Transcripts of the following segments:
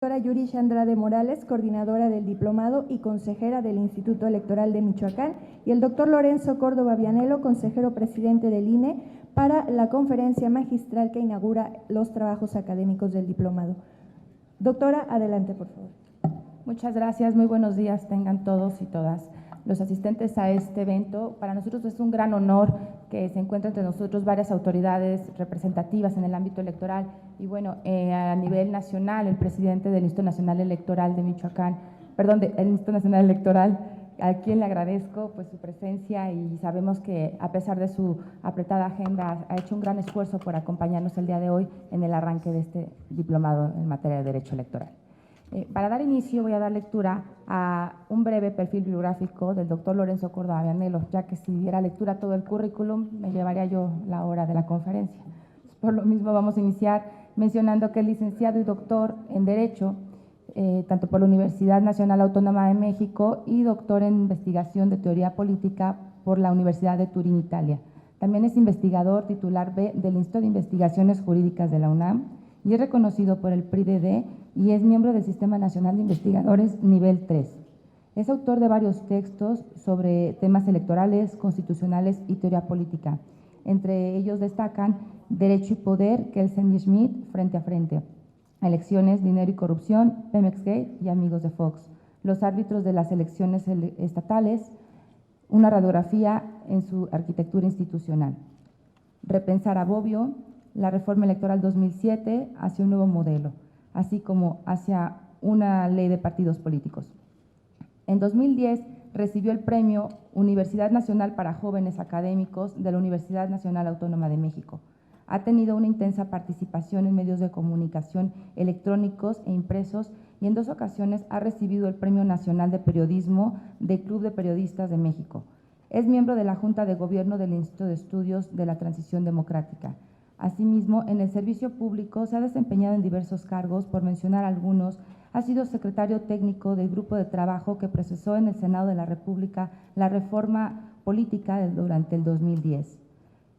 Doctora Yurish Andrade Morales, coordinadora del diplomado y consejera del Instituto Electoral de Michoacán, y el doctor Lorenzo Córdoba Vianello, consejero presidente del INE, para la conferencia magistral que inaugura los trabajos académicos del diplomado. Doctora, adelante, por favor. Muchas gracias, muy buenos días tengan todos y todas los asistentes a este evento. Para nosotros es un gran honor que se encuentren entre nosotros varias autoridades representativas en el ámbito electoral y bueno, a nivel nacional, el presidente del Instituto Nacional Electoral de Michoacán, del Instituto Nacional Electoral, a quien le agradezco pues su presencia y sabemos que a pesar de su apretada agenda ha hecho un gran esfuerzo por acompañarnos el día de hoy en el arranque de este diplomado en materia de derecho electoral. Para dar inicio voy a dar lectura a un breve perfil biográfico del doctor Lorenzo Córdoba Vianello, ya que si diera lectura a todo el currículum me llevaría yo la hora de la conferencia. Por lo mismo vamos a iniciar mencionando que es licenciado y doctor en Derecho, tanto por la Universidad Nacional Autónoma de México y doctor en Investigación de Teoría Política por la Universidad de Turín, Italia. También es investigador titular B del Instituto de Investigaciones Jurídicas de la UNAM y es reconocido por el PRI-DD y es miembro del Sistema Nacional de Investigadores Nivel 3. Es autor de varios textos sobre temas electorales, constitucionales y teoría política. Entre ellos destacan Derecho y Poder, Kelsen y Schmidt, Frente a Frente, Elecciones, Dinero y Corrupción, Pemex Gate y Amigos de Fox, Los árbitros de las elecciones estatales, una radiografía en su arquitectura institucional, Repensar a Bobbio, la reforma electoral 2007 hacia un nuevo modelo, así como hacia una ley de partidos políticos. En 2010 recibió el premio Universidad Nacional para Jóvenes Académicos de la Universidad Nacional Autónoma de México. Ha tenido una intensa participación en medios de comunicación electrónicos e impresos y en 2 ocasiones ha recibido el Premio Nacional de Periodismo del Club de Periodistas de México. Es miembro de la Junta de Gobierno del Instituto de Estudios de la Transición Democrática. Asimismo, en el servicio público se ha desempeñado en diversos cargos, por mencionar algunos, ha sido secretario técnico del grupo de trabajo que procesó en el Senado de la República la reforma política durante el 2010.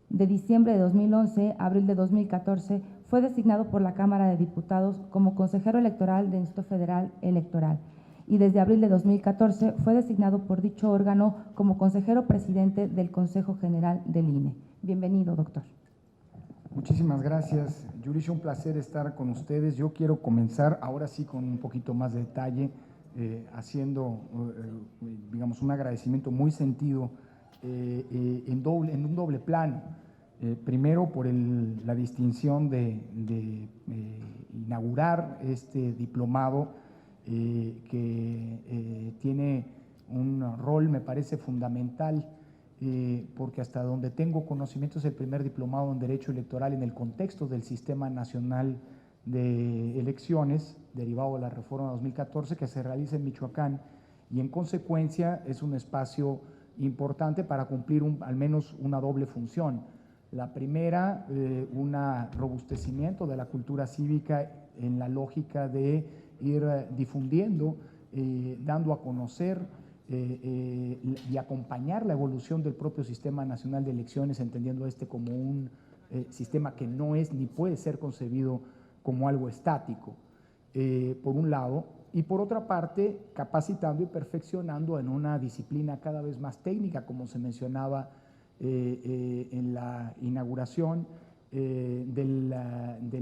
De diciembre de 2011 a abril de 2014 fue designado por la Cámara de Diputados como consejero electoral del Instituto Federal Electoral y desde abril de 2014 fue designado por dicho órgano como consejero presidente del Consejo General del INE. Bienvenido, doctor. Muchísimas gracias, Yurish, un placer estar con ustedes. Yo quiero comenzar ahora sí con un poquito más de detalle, haciendo, digamos, un agradecimiento muy sentido en un doble plano. Primero, por la distinción de inaugurar este diplomado que tiene un rol, me parece, fundamental, porque hasta donde tengo conocimiento es el primer diplomado en Derecho Electoral en el contexto del Sistema Nacional de Elecciones, derivado de la reforma 2014, que se realiza en Michoacán, y en consecuencia es un espacio importante para cumplir al menos una doble función. La primera, un robustecimiento de la cultura cívica en la lógica de ir difundiendo, dando a conocer y acompañar la evolución del propio Sistema Nacional de Elecciones, entendiendo como un sistema que no es ni puede ser concebido como algo estático, por un lado, y por otra parte, capacitando y perfeccionando en una disciplina cada vez más técnica, como se mencionaba en la inauguración del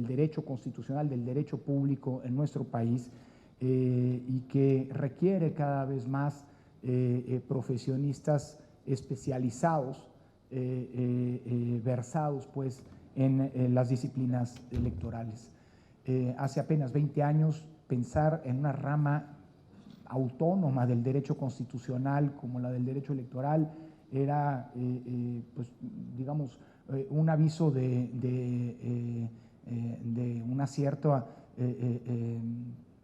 derecho constitucional, del derecho público en nuestro país, y que requiere cada vez más profesionistas especializados, versados pues en las disciplinas electorales. Hace apenas 20 años pensar en una rama autónoma del derecho constitucional como la del derecho electoral era, pues, digamos, un aviso de una cierta,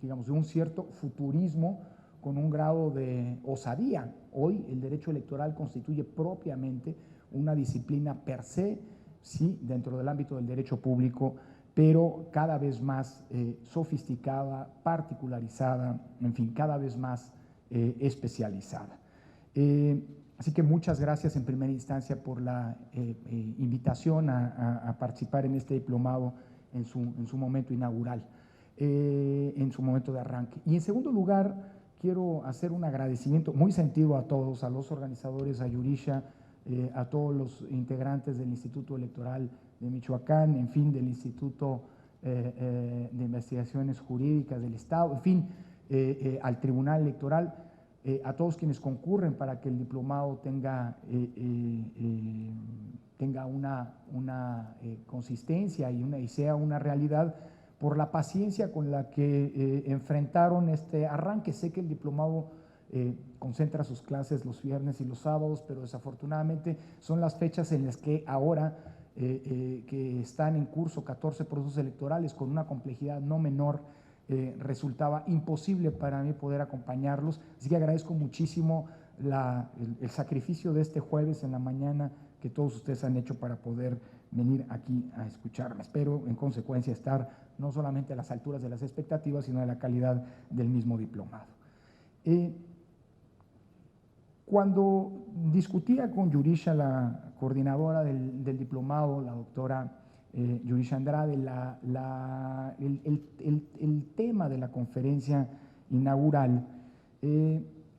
digamos, de un cierto futurismo con un grado de osadía. Hoy el derecho electoral constituye propiamente una disciplina per se, sí, dentro del ámbito del derecho público, pero cada vez más sofisticada, particularizada, en fin, cada vez más especializada. Así que muchas gracias en primera instancia por la invitación a participar en este diplomado en su momento inaugural. en su momento de arranque. Y en segundo lugar, quiero hacer un agradecimiento muy sentido a todos, a los organizadores, a Yurisha, a todos los integrantes del Instituto Electoral de Michoacán, en fin, del Instituto de Investigaciones Jurídicas del Estado, en fin, al Tribunal Electoral, a todos quienes concurren para que el diplomado tenga una consistencia y sea una realidad, por la paciencia con la que enfrentaron este arranque. Sé que el diplomado concentra sus clases los viernes y los sábados, pero desafortunadamente son las fechas en las que ahora que están en curso 14 procesos electorales con una complejidad no menor, resultaba imposible para mí poder acompañarlos. Así que agradezco muchísimo el sacrificio de este jueves en la mañana que todos ustedes han hecho para poder venir aquí a escucharme. Espero, en consecuencia, estar no solamente a las alturas de las expectativas, sino de la calidad del mismo diplomado. Cuando discutía con Yurisha, la coordinadora del diplomado, la doctora Yurisha Andrade, el tema de la conferencia inaugural,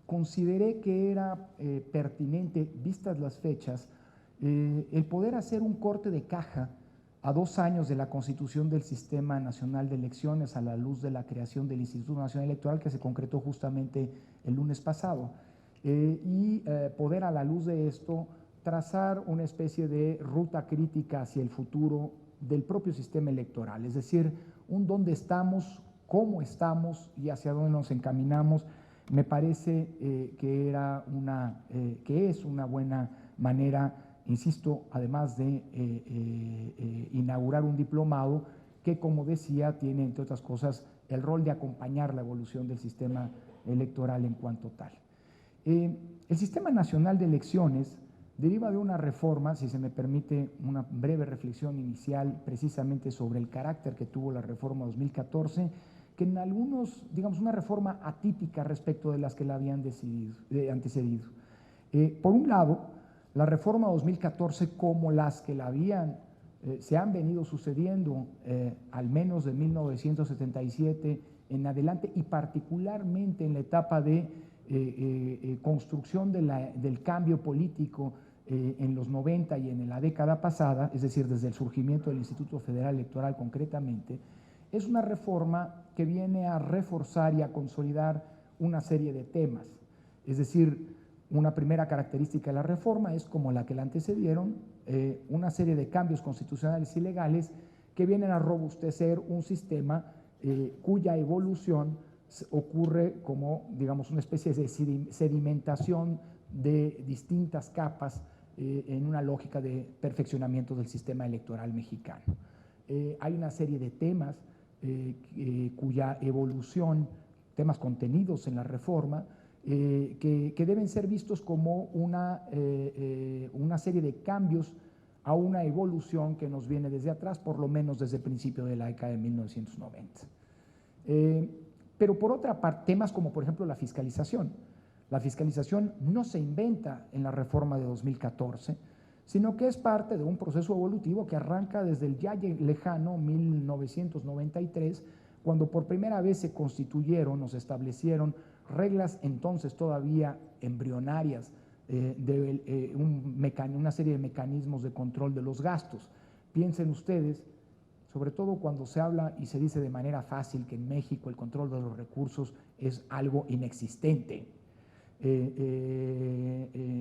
consideré que era pertinente, vistas las fechas, el poder hacer un corte de caja a 2 años de la constitución del Sistema Nacional de Elecciones, a la luz de la creación del Instituto Nacional Electoral, que se concretó justamente el lunes pasado, y poder, a la luz de esto, trazar una especie de ruta crítica hacia el futuro del propio sistema electoral, es decir, un dónde estamos, cómo estamos y hacia dónde nos encaminamos. Me parece que es una buena manera, insisto, además de inaugurar un diplomado que, como decía, tiene, entre otras cosas, el rol de acompañar la evolución del sistema electoral en cuanto tal. El Sistema Nacional de Elecciones deriva de una reforma, si se me permite una breve reflexión inicial precisamente sobre el carácter que tuvo la reforma 2014, que en algunos, digamos, una reforma atípica respecto de las que la habían antecedido. Por un lado, la reforma 2014, como las que la se han venido sucediendo al menos de 1977 en adelante, y particularmente en la etapa de construcción del cambio político en los 90 y en la década pasada, es decir, desde el surgimiento del Instituto Federal Electoral concretamente, es una reforma que viene a reforzar y a consolidar una serie de temas. Es decir, una primera característica de la reforma es, como la que la antecedieron, una serie de cambios constitucionales y legales que vienen a robustecer un sistema cuya evolución ocurre como, digamos, una especie de sedimentación de distintas capas en una lógica de perfeccionamiento del sistema electoral mexicano. Hay una serie de temas cuya evolución, temas contenidos en la reforma, que deben ser vistos como una serie de cambios a una evolución que nos viene desde atrás, por lo menos desde el principio de la década de 1990. Pero por otra parte, temas como por ejemplo la fiscalización. La fiscalización no se inventa en la reforma de 2014, sino que es parte de un proceso evolutivo que arranca desde el ya lejano 1993, cuando por primera vez se constituyeron o se establecieron reglas entonces todavía embrionarias de una serie de mecanismos de control de los gastos. Piensen ustedes, sobre todo cuando se habla y se dice de manera fácil que en México el control de los recursos es algo inexistente.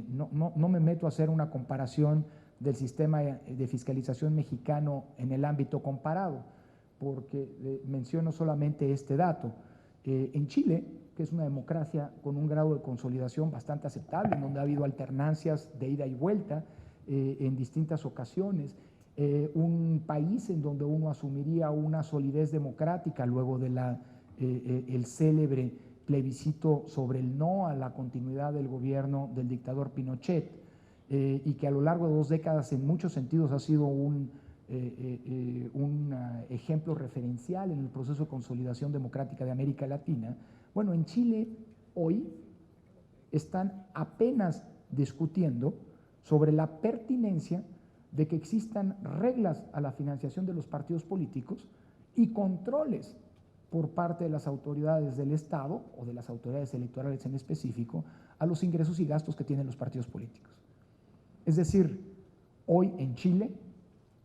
No me meto a hacer una comparación del sistema de fiscalización mexicano en el ámbito comparado, porque menciono solamente este dato. En Chile, que es una democracia con un grado de consolidación bastante aceptable, en donde ha habido alternancias de ida y vuelta en distintas ocasiones, un país en donde uno asumiría una solidez democrática luego de el célebre plebiscito sobre el no a la continuidad del gobierno del dictador Pinochet, y que a lo largo de 2 décadas en muchos sentidos ha sido un ejemplo referencial en el proceso de consolidación democrática de América Latina. Bueno, en Chile hoy están apenas discutiendo sobre la pertinencia de que existan reglas a la financiación de los partidos políticos y controles por parte de las autoridades del Estado o de las autoridades electorales en específico a los ingresos y gastos que tienen los partidos políticos. Es decir, hoy en Chile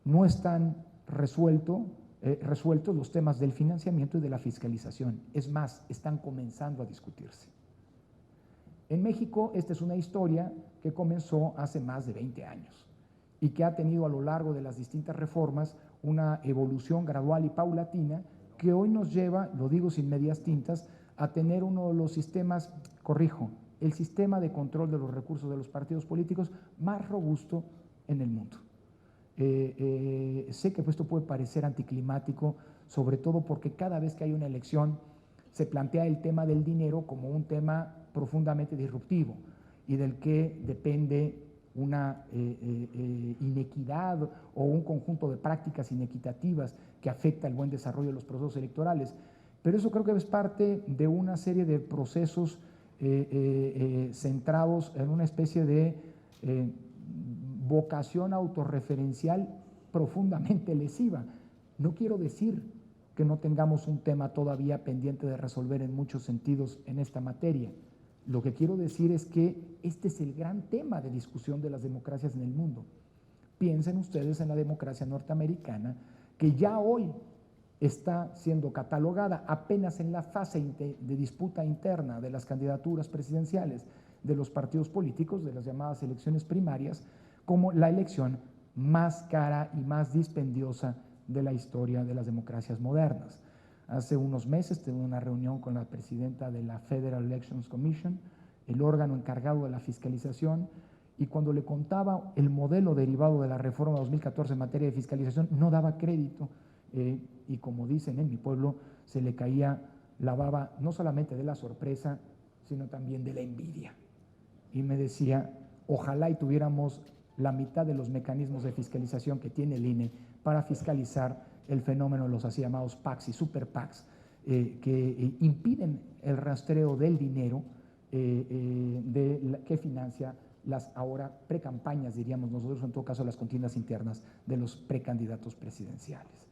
no están resueltos los temas del financiamiento y de la fiscalización. Es más, están comenzando a discutirse. En México, esta es una historia que comenzó hace más de 20 años y que ha tenido a lo largo de las distintas reformas una evolución gradual y paulatina que hoy nos lleva, lo digo sin medias tintas, a tener uno de los sistemas, el sistema de control de los recursos de los partidos políticos más robusto en el mundo. Sé que esto puede parecer anticlimático, sobre todo porque cada vez que hay una elección se plantea el tema del dinero como un tema profundamente disruptivo y del que depende una inequidad o un conjunto de prácticas inequitativas que afecta el buen desarrollo de los procesos electorales. Pero eso creo que es parte de una serie de procesos centrados en una especie de vocación autorreferencial profundamente lesiva. No quiero decir que no tengamos un tema todavía pendiente de resolver en muchos sentidos en esta materia. Lo que quiero decir es que este es el gran tema de discusión de las democracias en el mundo. Piensen ustedes en la democracia norteamericana, que ya hoy está siendo catalogada apenas en la fase de disputa interna de las candidaturas presidenciales de los partidos políticos, de las llamadas elecciones primarias, como la elección más cara y más dispendiosa de la historia de las democracias modernas. Hace unos meses tuve una reunión con la presidenta de la Federal Elections Commission, el órgano encargado de la fiscalización, y cuando le contaba el modelo derivado de la reforma de 2014 en materia de fiscalización, no daba crédito, y como dicen en mi pueblo, se le caía la baba no solamente de la sorpresa, sino también de la envidia. Y me decía, ojalá y tuviéramos la mitad de los mecanismos de fiscalización que tiene el INE para fiscalizar el fenómeno de los así llamados PACs y super PACs, que impiden el rastreo del dinero que financia las ahora precampañas, diríamos nosotros, en todo caso las contiendas internas de los precandidatos presidenciales.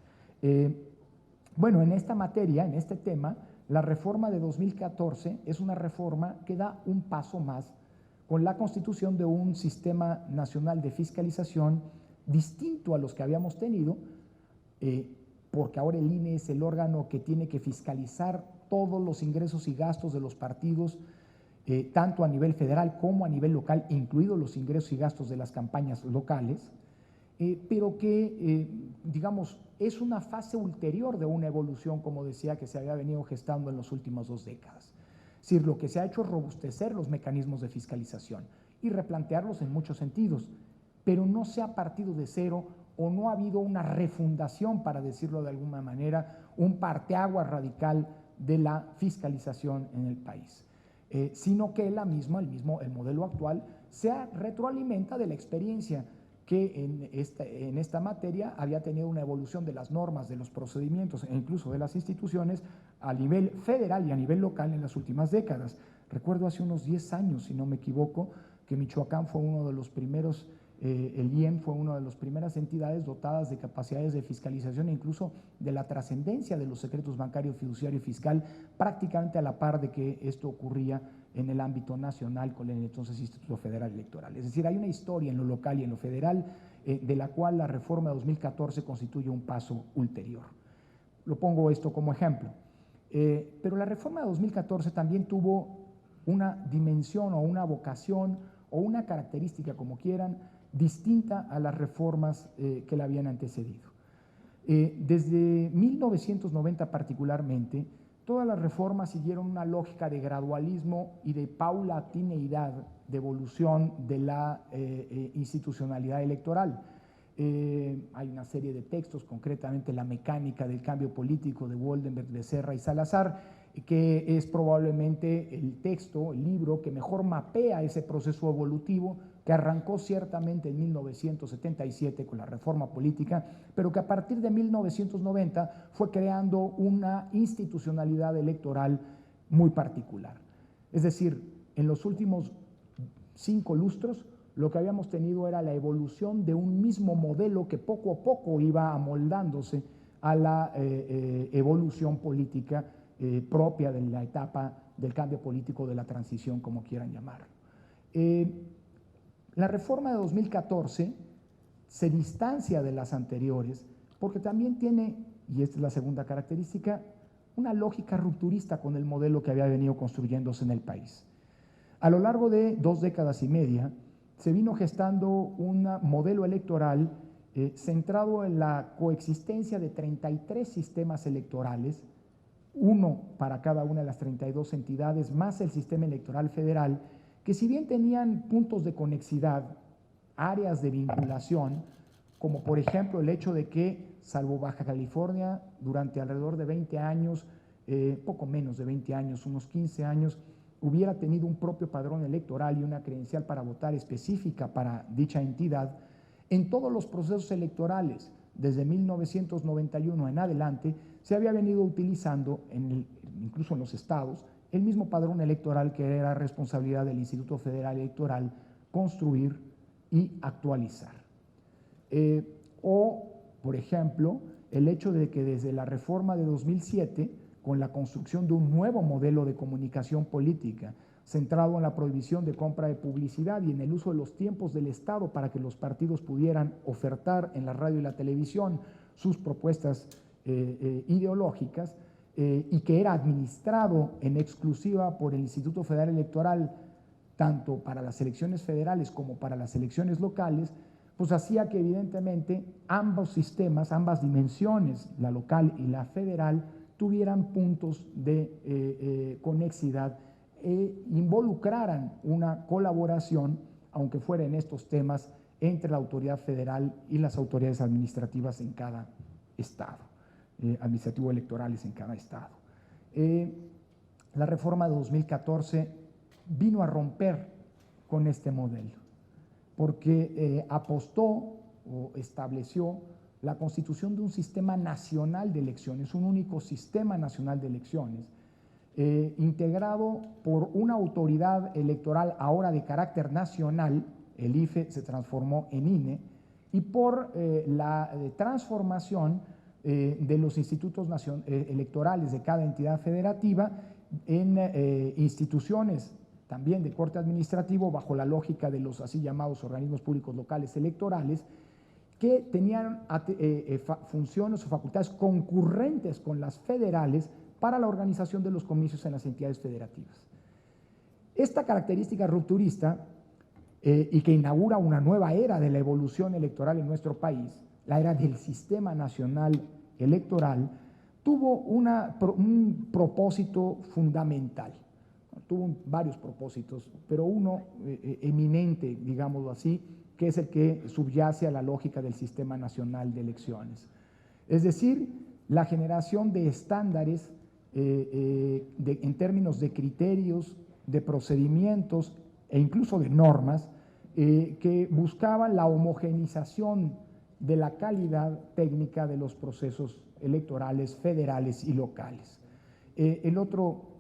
Bueno, en esta materia, en este tema, la reforma de 2014 es una reforma que da un paso más con la constitución de un sistema nacional de fiscalización distinto a los que habíamos tenido, porque ahora el INE es el órgano que tiene que fiscalizar todos los ingresos y gastos de los partidos, tanto a nivel federal como a nivel local, incluidos los ingresos y gastos de las campañas locales, pero que, digamos, es una fase ulterior de una evolución, como decía, que se había venido gestando en las últimas 2 décadas. Es decir, lo que se ha hecho es robustecer los mecanismos de fiscalización y replantearlos en muchos sentidos, pero no se ha partido de cero o no ha habido una refundación, para decirlo de alguna manera, un parteaguas radical de la fiscalización en el país, sino que el modelo actual se retroalimenta de la experiencia que en esta materia había tenido una evolución de las normas, de los procedimientos e incluso de las instituciones a nivel federal y a nivel local en las últimas décadas. Recuerdo hace unos 10 años, si no me equivoco, que Michoacán fue uno de los primeros, el IEM fue una de las primeras entidades dotadas de capacidades de fiscalización e incluso de la trascendencia de los secretos bancario, fiduciario y fiscal, prácticamente a la par de que esto ocurría en el ámbito nacional con el entonces Instituto Federal Electoral. Es decir, hay una historia en lo local y en lo federal de la cual la reforma de 2014 constituye un paso ulterior. Lo pongo esto como ejemplo. Pero la reforma de 2014 también tuvo una dimensión o una vocación o una característica, como quieran, distinta a las reformas que la habían antecedido. Desde 1990 particularmente, todas las reformas siguieron una lógica de gradualismo y de paulatineidad de evolución de la institucionalidad electoral. Hay una serie de textos, concretamente La mecánica del cambio político de Woldenberg, Becerra y Salazar, que es probablemente el texto, el libro que mejor mapea ese proceso evolutivo que arrancó ciertamente en 1977 con la reforma política, pero que a partir de 1990 fue creando una institucionalidad electoral muy particular. Es decir, en los últimos 5 lustros lo que habíamos tenido era la evolución de un mismo modelo que poco a poco iba amoldándose a la evolución política propia de la etapa del cambio político, de la transición, como quieran llamarlo. La reforma de 2014 se distancia de las anteriores porque también tiene, y esta es la segunda característica, una lógica rupturista con el modelo que había venido construyéndose en el país. A lo largo de 2 décadas y media se vino gestando un modelo electoral centrado en la coexistencia de 33 sistemas electorales, uno para cada una de las 32 entidades, más el sistema electoral federal, que si bien tenían puntos de conexidad, áreas de vinculación, como por ejemplo el hecho de que, salvo Baja California, durante alrededor de 20 años, poco menos de 20 años, unos 15 años, hubiera tenido un propio padrón electoral y una credencial para votar específica para dicha entidad, en todos los procesos electorales, desde 1991 en adelante, se había venido utilizando, incluso en los estados, el mismo padrón electoral que era responsabilidad del Instituto Federal Electoral construir y actualizar. O, por ejemplo, el hecho de que desde la reforma de 2007, con la construcción de un nuevo modelo de comunicación política, centrado en la prohibición de compra de publicidad y en el uso de los tiempos del Estado para que los partidos pudieran ofertar en la radio y la televisión sus propuestas ideológicas, y que era administrado en exclusiva por el Instituto Federal Electoral, tanto para las elecciones federales como para las elecciones locales, pues hacía que evidentemente ambos sistemas, ambas dimensiones, la local y la federal, tuvieran puntos de conexidad e involucraran una colaboración, aunque fuera en estos temas, entre la autoridad federal y las autoridades administrativas en cada estado, administrativo electorales en cada estado. La reforma de 2014 vino a romper con este modelo, porque apostó o estableció la constitución de un sistema nacional de elecciones, un único sistema nacional de elecciones, integrado por una autoridad electoral ahora de carácter nacional, el IFE se transformó en INE, y por la transformación de los institutos electorales de cada entidad federativa en instituciones también de corte administrativo bajo la lógica de los así llamados organismos públicos locales electorales, que tenían funciones o facultades concurrentes con las federales para la organización de los comicios en las entidades federativas. Esta característica rupturista y que inaugura una nueva era de la evolución electoral en nuestro país, la era del sistema nacional electoral, tuvo un propósito fundamental. Tuvo varios propósitos, pero uno eminente, digámoslo así, que es el que subyace a la lógica del Sistema Nacional de Elecciones. Es decir, la generación de estándares en términos de criterios, de procedimientos e incluso de normas que buscaban la homogenización de la calidad técnica de los procesos electorales federales y locales. El otro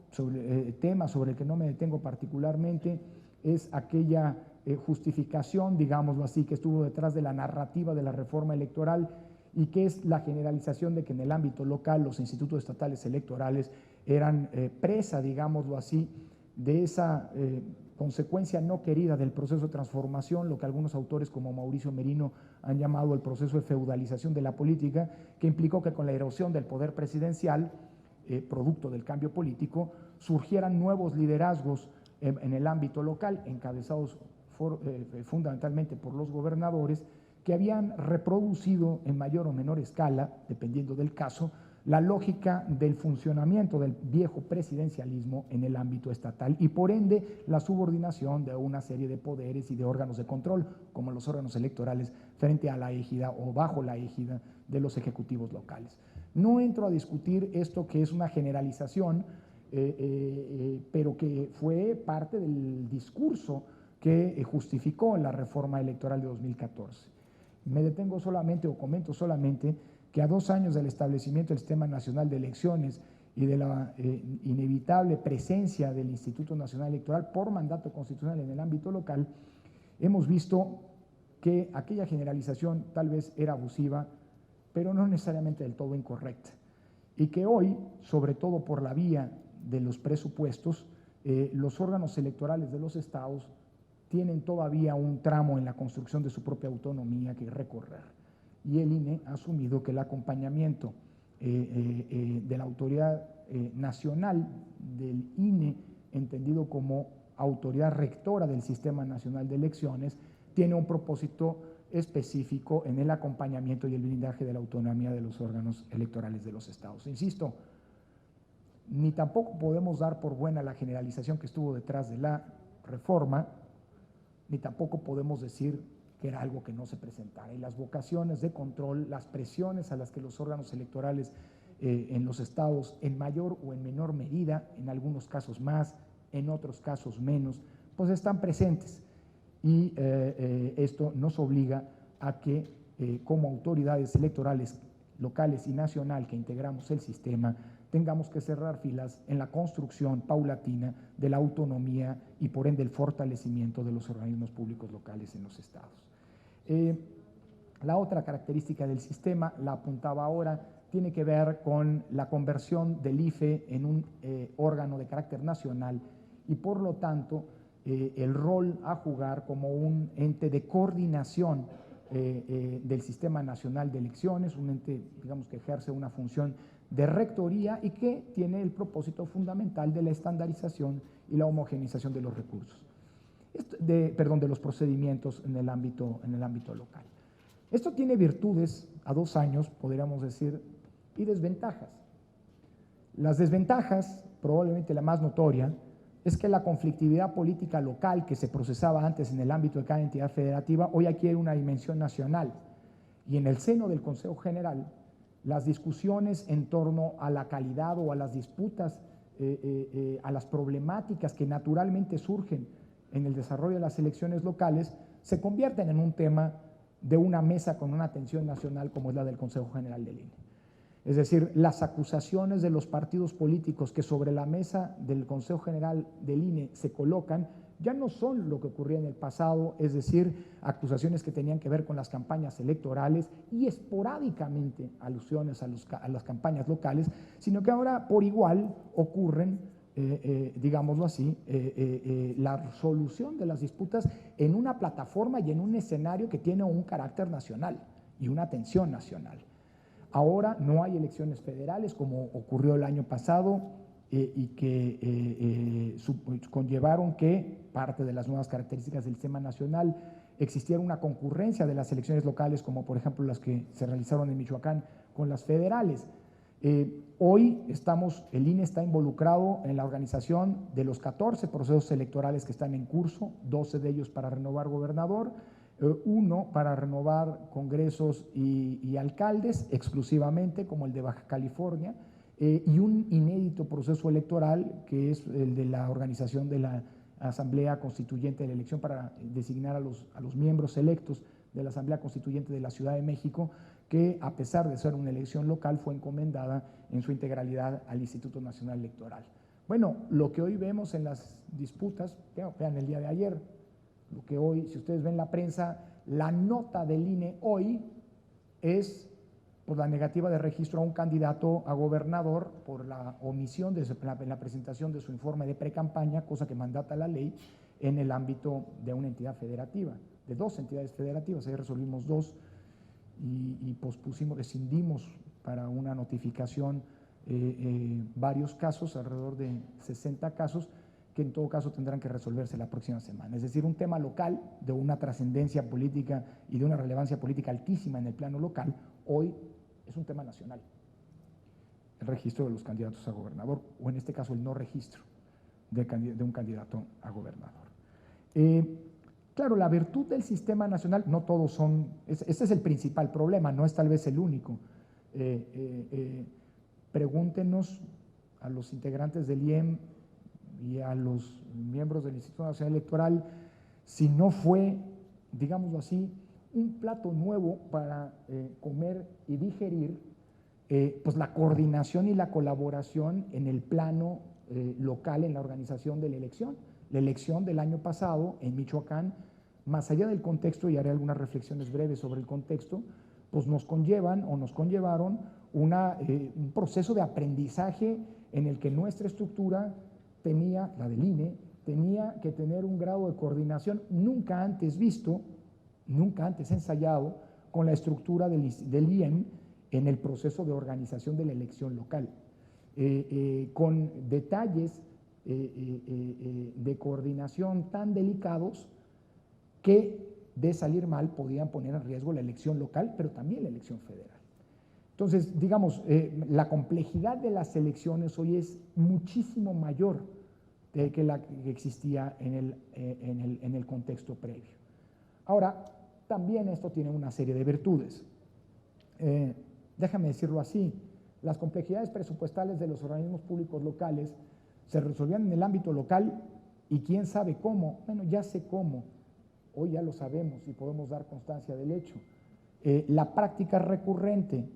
tema sobre el que no me detengo particularmente es aquella justificación, digámoslo así, que estuvo detrás de la narrativa de la reforma electoral y que es la generalización de que en el ámbito local los institutos estatales electorales eran presa, digámoslo así, de esa consecuencia no querida del proceso de transformación, lo que algunos autores como Mauricio Merino han llamado el proceso de feudalización de la política, que implicó que con la erosión del poder presidencial, producto del cambio político, surgieran nuevos liderazgos en el ámbito local, encabezados fundamentalmente por los gobernadores, que habían reproducido en mayor o menor escala, dependiendo del caso, la lógica del funcionamiento del viejo presidencialismo en el ámbito estatal y por ende la subordinación de una serie de poderes y de órganos de control, como los órganos electorales, frente a la égida o bajo la égida de los ejecutivos locales. No entro a discutir esto que es una generalización, pero que fue parte del discurso que justificó la reforma electoral de 2014. Me detengo solamente o comento solamente que a 2 años del establecimiento del Sistema Nacional de Elecciones y de la inevitable presencia del Instituto Nacional Electoral por mandato constitucional en el ámbito local, hemos visto que aquella generalización tal vez era abusiva pero no necesariamente del todo incorrecta. Y que hoy, sobre todo por la vía de los presupuestos, los órganos electorales de los estados tienen todavía un tramo en la construcción de su propia autonomía que recorrer. Y el INE ha asumido que el acompañamiento de la autoridad nacional del INE, entendido como autoridad rectora del Sistema Nacional de Elecciones, tiene un propósito específico en el acompañamiento y el blindaje de la autonomía de los órganos electorales de los estados. Insisto, ni tampoco podemos dar por buena la generalización que estuvo detrás de la reforma, ni tampoco podemos decir que era algo que no se presentara. Y las vocaciones de control, las presiones a las que los órganos electorales en los estados, en mayor o en menor medida, en algunos casos más, en otros casos menos, pues están presentes. Y esto nos obliga a que como autoridades electorales locales y nacional que integramos el sistema, tengamos que cerrar filas en la construcción paulatina de la autonomía y por ende el fortalecimiento de los organismos públicos locales en los estados. La otra característica del sistema, la apuntaba ahora, tiene que ver con la conversión del IFE en un órgano de carácter nacional y por lo tanto el rol a jugar como un ente de coordinación del Sistema Nacional de Elecciones, un ente, digamos, que ejerce una función de rectoría y que tiene el propósito fundamental de la estandarización y la homogeneización de los recursos, de los procedimientos en el ámbito local. Esto tiene virtudes a 2 años, podríamos decir, y desventajas. Las desventajas, probablemente la más notoria, es que la conflictividad política local que se procesaba antes en el ámbito de cada entidad federativa, hoy adquiere una dimensión nacional. Y en el seno del Consejo General, las discusiones en torno a la calidad o a las disputas, a las problemáticas que naturalmente surgen en el desarrollo de las elecciones locales, se convierten en un tema de una mesa con una atención nacional como es la del Consejo General del INE. Es decir, las acusaciones de los partidos políticos que sobre la mesa del Consejo General del INE se colocan ya no son lo que ocurría en el pasado, es decir, acusaciones que tenían que ver con las campañas electorales y esporádicamente alusiones a las campañas locales, sino que ahora por igual ocurren, digámoslo así, la solución de las disputas en una plataforma y en un escenario que tiene un carácter nacional y una atención nacional. Ahora no hay elecciones federales como ocurrió el año pasado y que conllevaron que parte de las nuevas características del sistema nacional existiera una concurrencia de las elecciones locales como por ejemplo las que se realizaron en Michoacán con las federales. Hoy el INE está involucrado en la organización de los 14 procesos electorales que están en curso, 12 de ellos para renovar gobernador, 1 para renovar congresos y alcaldes exclusivamente, como el de Baja California, y un inédito proceso electoral que es el de la organización de la Asamblea Constituyente de la elección para designar a los miembros electos de la Asamblea Constituyente de la Ciudad de México, que a pesar de ser una elección local fue encomendada en su integralidad al Instituto Nacional Electoral. Bueno, lo que hoy vemos en las disputas, vean el día de ayer, lo que hoy, si ustedes ven la prensa, la nota del INE hoy es por la negativa de registro a un candidato a gobernador por la omisión de la presentación de su informe de precampaña, cosa que mandata la ley en el ámbito de una entidad federativa, de 2 entidades federativas. Ahí resolvimos 2 y rescindimos para una notificación varios casos, alrededor de 60 casos, que en todo caso tendrán que resolverse la próxima semana. Es decir, un tema local de una trascendencia política y de una relevancia política altísima en el plano local, hoy es un tema nacional. El registro de los candidatos a gobernador, o en este caso el no registro de un candidato a gobernador. Claro, la virtud del sistema nacional, no todos son, ese es el principal problema, no es tal vez el único. Pregúntenos a los integrantes del IEM y a los miembros del Instituto Nacional Electoral si no fue, digámoslo así, un plato nuevo para comer y digerir, pues la coordinación y la colaboración en el plano local en la organización de la elección. La elección del año pasado en Michoacán, más allá del contexto, y haré algunas reflexiones breves sobre el contexto, pues nos conllevan o nos conllevaron un proceso de aprendizaje en el que nuestra estructura tenía, la del INE, tenía que tener un grado de coordinación nunca antes visto, nunca antes ensayado, con la estructura del IEM en el proceso de organización de la elección local, con detalles de coordinación tan delicados que de salir mal podían poner en riesgo la elección local, pero también la elección federal. Entonces, digamos, la complejidad de las elecciones hoy es muchísimo mayor que la que existía en el contexto previo. Ahora, también esto tiene una serie de virtudes. Déjame decirlo así, las complejidades presupuestales de los organismos públicos locales se resolvían en el ámbito local y quién sabe cómo. Bueno, ya sé cómo, hoy ya lo sabemos y podemos dar constancia del hecho. La práctica recurrente,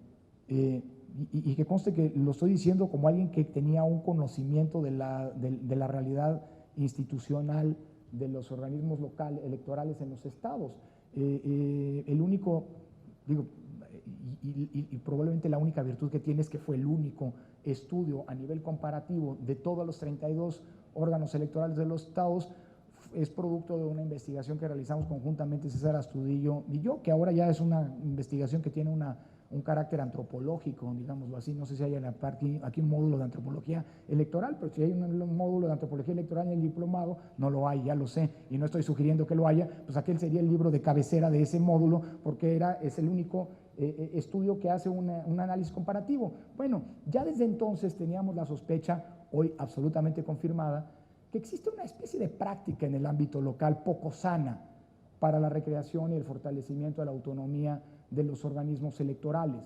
y que conste que lo estoy diciendo como alguien que tenía un conocimiento de la realidad institucional de los organismos locales, electorales en los estados. El único, digo, y probablemente la única virtud que tiene es que fue el único estudio a nivel comparativo de todos los 32 órganos electorales de los estados, es producto de una investigación que realizamos conjuntamente César Astudillo y yo, que ahora ya es una investigación que tiene un carácter antropológico, digámoslo así. No sé si hay aquí un módulo de antropología electoral, pero si hay un módulo de antropología electoral en el diplomado, no lo hay, ya lo sé, y no estoy sugiriendo que lo haya, pues aquel sería el libro de cabecera de ese módulo, porque es el único estudio que hace un análisis comparativo. Bueno, ya desde entonces teníamos la sospecha, hoy absolutamente confirmada, que existe una especie de práctica en el ámbito local poco sana para la recreación y el fortalecimiento de la autonomía de los organismos electorales.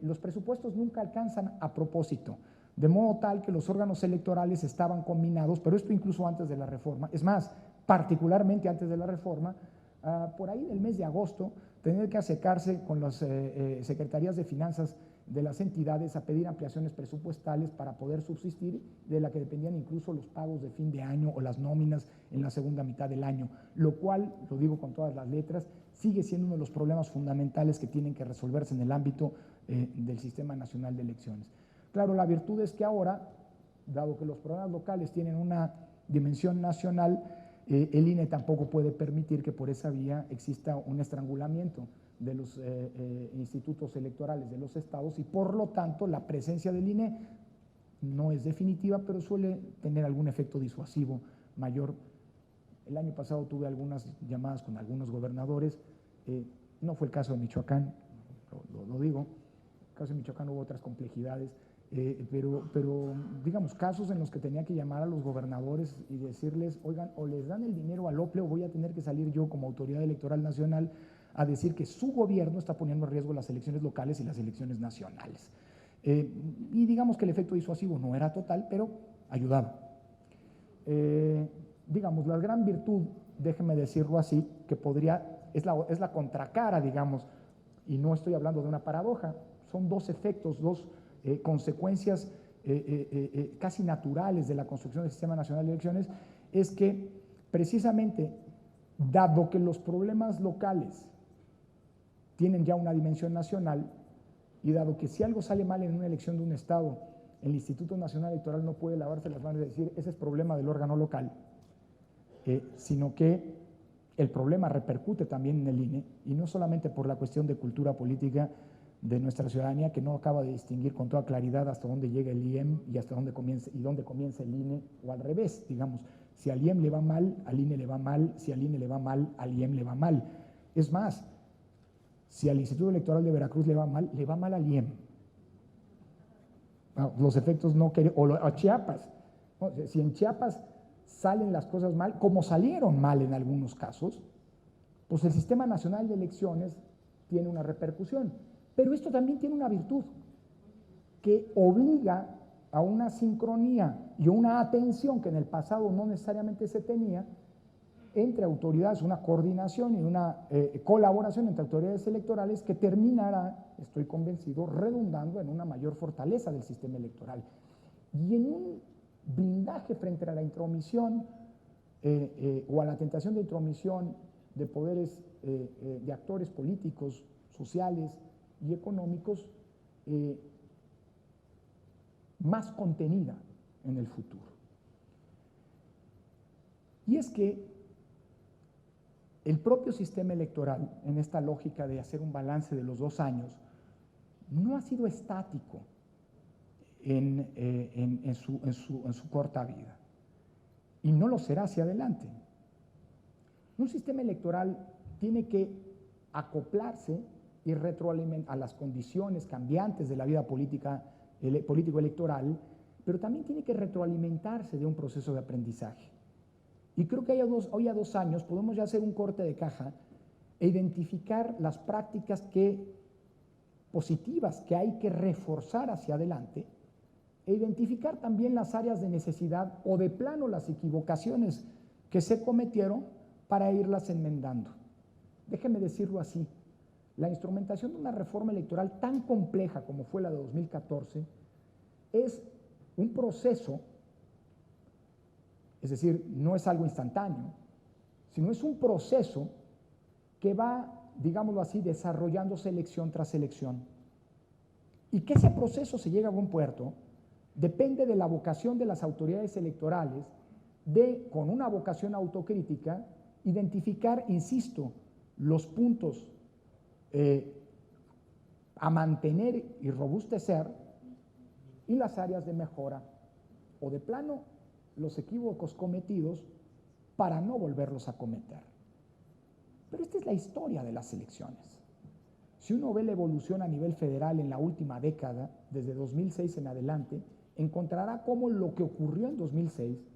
Los presupuestos nunca alcanzan a propósito, de modo tal que los órganos electorales estaban combinados, pero esto incluso antes de la reforma, es más, particularmente antes de la reforma, por ahí del mes de agosto, tener que acercarse con las secretarías de finanzas de las entidades a pedir ampliaciones presupuestales para poder subsistir, de la que dependían incluso los pagos de fin de año o las nóminas en la segunda mitad del año, lo cual, lo digo con todas las letras, sigue siendo uno de los problemas fundamentales que tienen que resolverse en el ámbito del Sistema Nacional de Elecciones. Claro, la virtud es que ahora, dado que los programas locales tienen una dimensión nacional, el INE tampoco puede permitir que por esa vía exista un estrangulamiento de los institutos electorales de los estados y por lo tanto la presencia del INE no es definitiva, pero suele tener algún efecto disuasivo mayor. El año pasado tuve algunas llamadas con algunos gobernadores, no fue el caso de Michoacán, lo digo, en el caso de Michoacán hubo otras complejidades, pero digamos casos en los que tenía que llamar a los gobernadores y decirles, oigan, o les dan el dinero al OPLE o voy a tener que salir yo como autoridad electoral nacional a decir que su gobierno está poniendo en riesgo las elecciones locales y las elecciones nacionales. Y digamos que el efecto disuasivo no era total, pero ayudaba. Digamos, la gran virtud, déjeme decirlo así, que es la contracara, digamos, y no estoy hablando de una paradoja, son dos efectos, dos consecuencias casi naturales de la construcción del Sistema Nacional de Elecciones, es que precisamente, dado que los problemas locales tienen ya una dimensión nacional, y dado que si algo sale mal en una elección de un estado, el Instituto Nacional Electoral no puede lavarse las manos y decir, ese es problema del órgano local, sino que el problema repercute también en el INE, y no solamente por la cuestión de cultura política de nuestra ciudadanía, que no acaba de distinguir con toda claridad hasta dónde llega el IEM y hasta dónde comienza, y dónde comienza el INE, o al revés, digamos, si al IEM le va mal, al INE le va mal, si al INE le va mal, al IEM le va mal. Es más, si al Instituto Electoral de Veracruz le va mal al IEM. Los efectos no queremos, o a Chiapas. Si en Chiapas salen las cosas mal, como salieron mal en algunos casos, pues el Sistema Nacional de Elecciones tiene una repercusión. Pero esto también tiene una virtud, que obliga a una sincronía y una atención que en el pasado no necesariamente se tenía entre autoridades, una coordinación y una colaboración entre autoridades electorales que terminará, estoy convencido, redundando en una mayor fortaleza del sistema electoral y en un blindaje frente a la intromisión o a la tentación de intromisión de poderes, de actores políticos, sociales y económicos más contenida en el futuro. Y es que el propio sistema electoral, en esta lógica de hacer un balance de los 2 años, no ha sido estático en su corta vida, y no lo será hacia adelante. Un sistema electoral tiene que acoplarse y retroalimentar a las condiciones cambiantes de la vida político-electoral, pero también tiene que retroalimentarse de un proceso de aprendizaje. Y creo que hoy a 2 años podemos ya hacer un corte de caja e identificar las prácticas positivas que hay que reforzar hacia adelante, e identificar también las áreas de necesidad o de plano las equivocaciones que se cometieron para irlas enmendando. Déjeme decirlo así, la instrumentación de una reforma electoral tan compleja como fue la de 2014 es un proceso, es decir, no es algo instantáneo, sino es un proceso que va, digámoslo así, desarrollándose elección tras elección. Y que ese proceso se llegue a buen puerto depende de la vocación de las autoridades electorales de, con una vocación autocrítica, identificar, insisto, los puntos a mantener y robustecer y las áreas de mejora o de plano los equívocos cometidos para no volverlos a cometer. Pero esta es la historia de las elecciones. Si uno ve la evolución a nivel federal en la última década, desde 2006 en adelante, encontrará cómo lo que ocurrió en 2006,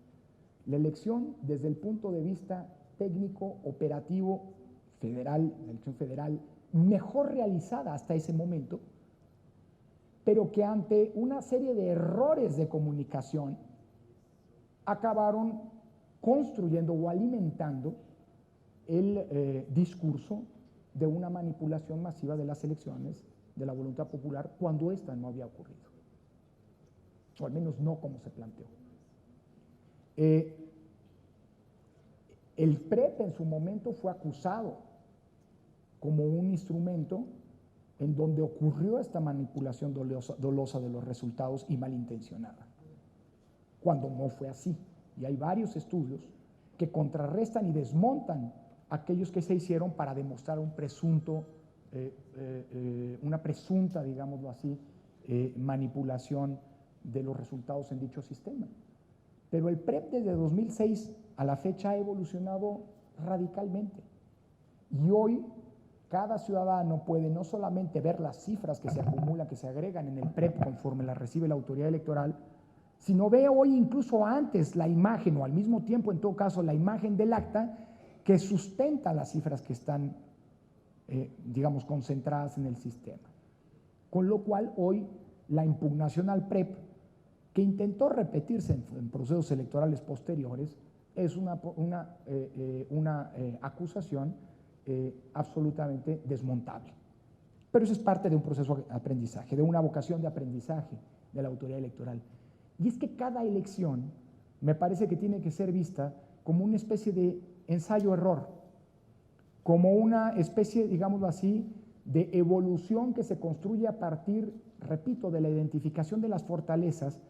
la elección desde el punto de vista técnico, operativo, federal, la elección federal, mejor realizada hasta ese momento, pero que ante una serie de errores de comunicación acabaron construyendo o alimentando el discurso de una manipulación masiva de las elecciones, de la voluntad popular, cuando esta no había ocurrido, o al menos no como se planteó. El PREP en su momento fue acusado como un instrumento en donde ocurrió esta manipulación dolosa de los resultados y malintencionada, cuando no fue así. Y hay varios estudios que contrarrestan y desmontan aquellos que se hicieron para demostrar un presunto, una presunta, digámoslo así, manipulación de los resultados en dicho sistema. Pero el PREP desde 2006 a la fecha ha evolucionado radicalmente. Y hoy cada ciudadano puede no solamente ver las cifras que se acumulan, que se agregan en el PREP conforme las recibe la autoridad electoral, sino ve hoy incluso antes la imagen, o al mismo tiempo en todo caso la imagen del acta que sustenta las cifras que están, digamos, concentradas en el sistema. Con lo cual hoy la impugnación al PREP, que intentó repetirse en procesos electorales posteriores, es una acusación absolutamente desmontable. Pero eso es parte de un proceso de aprendizaje, de una vocación de aprendizaje de la autoridad electoral. Y es que cada elección me parece que tiene que ser vista como una especie de ensayo-error, como una especie, digámoslo así, de evolución que se construye a partir, repito, de la identificación de las fortalezas,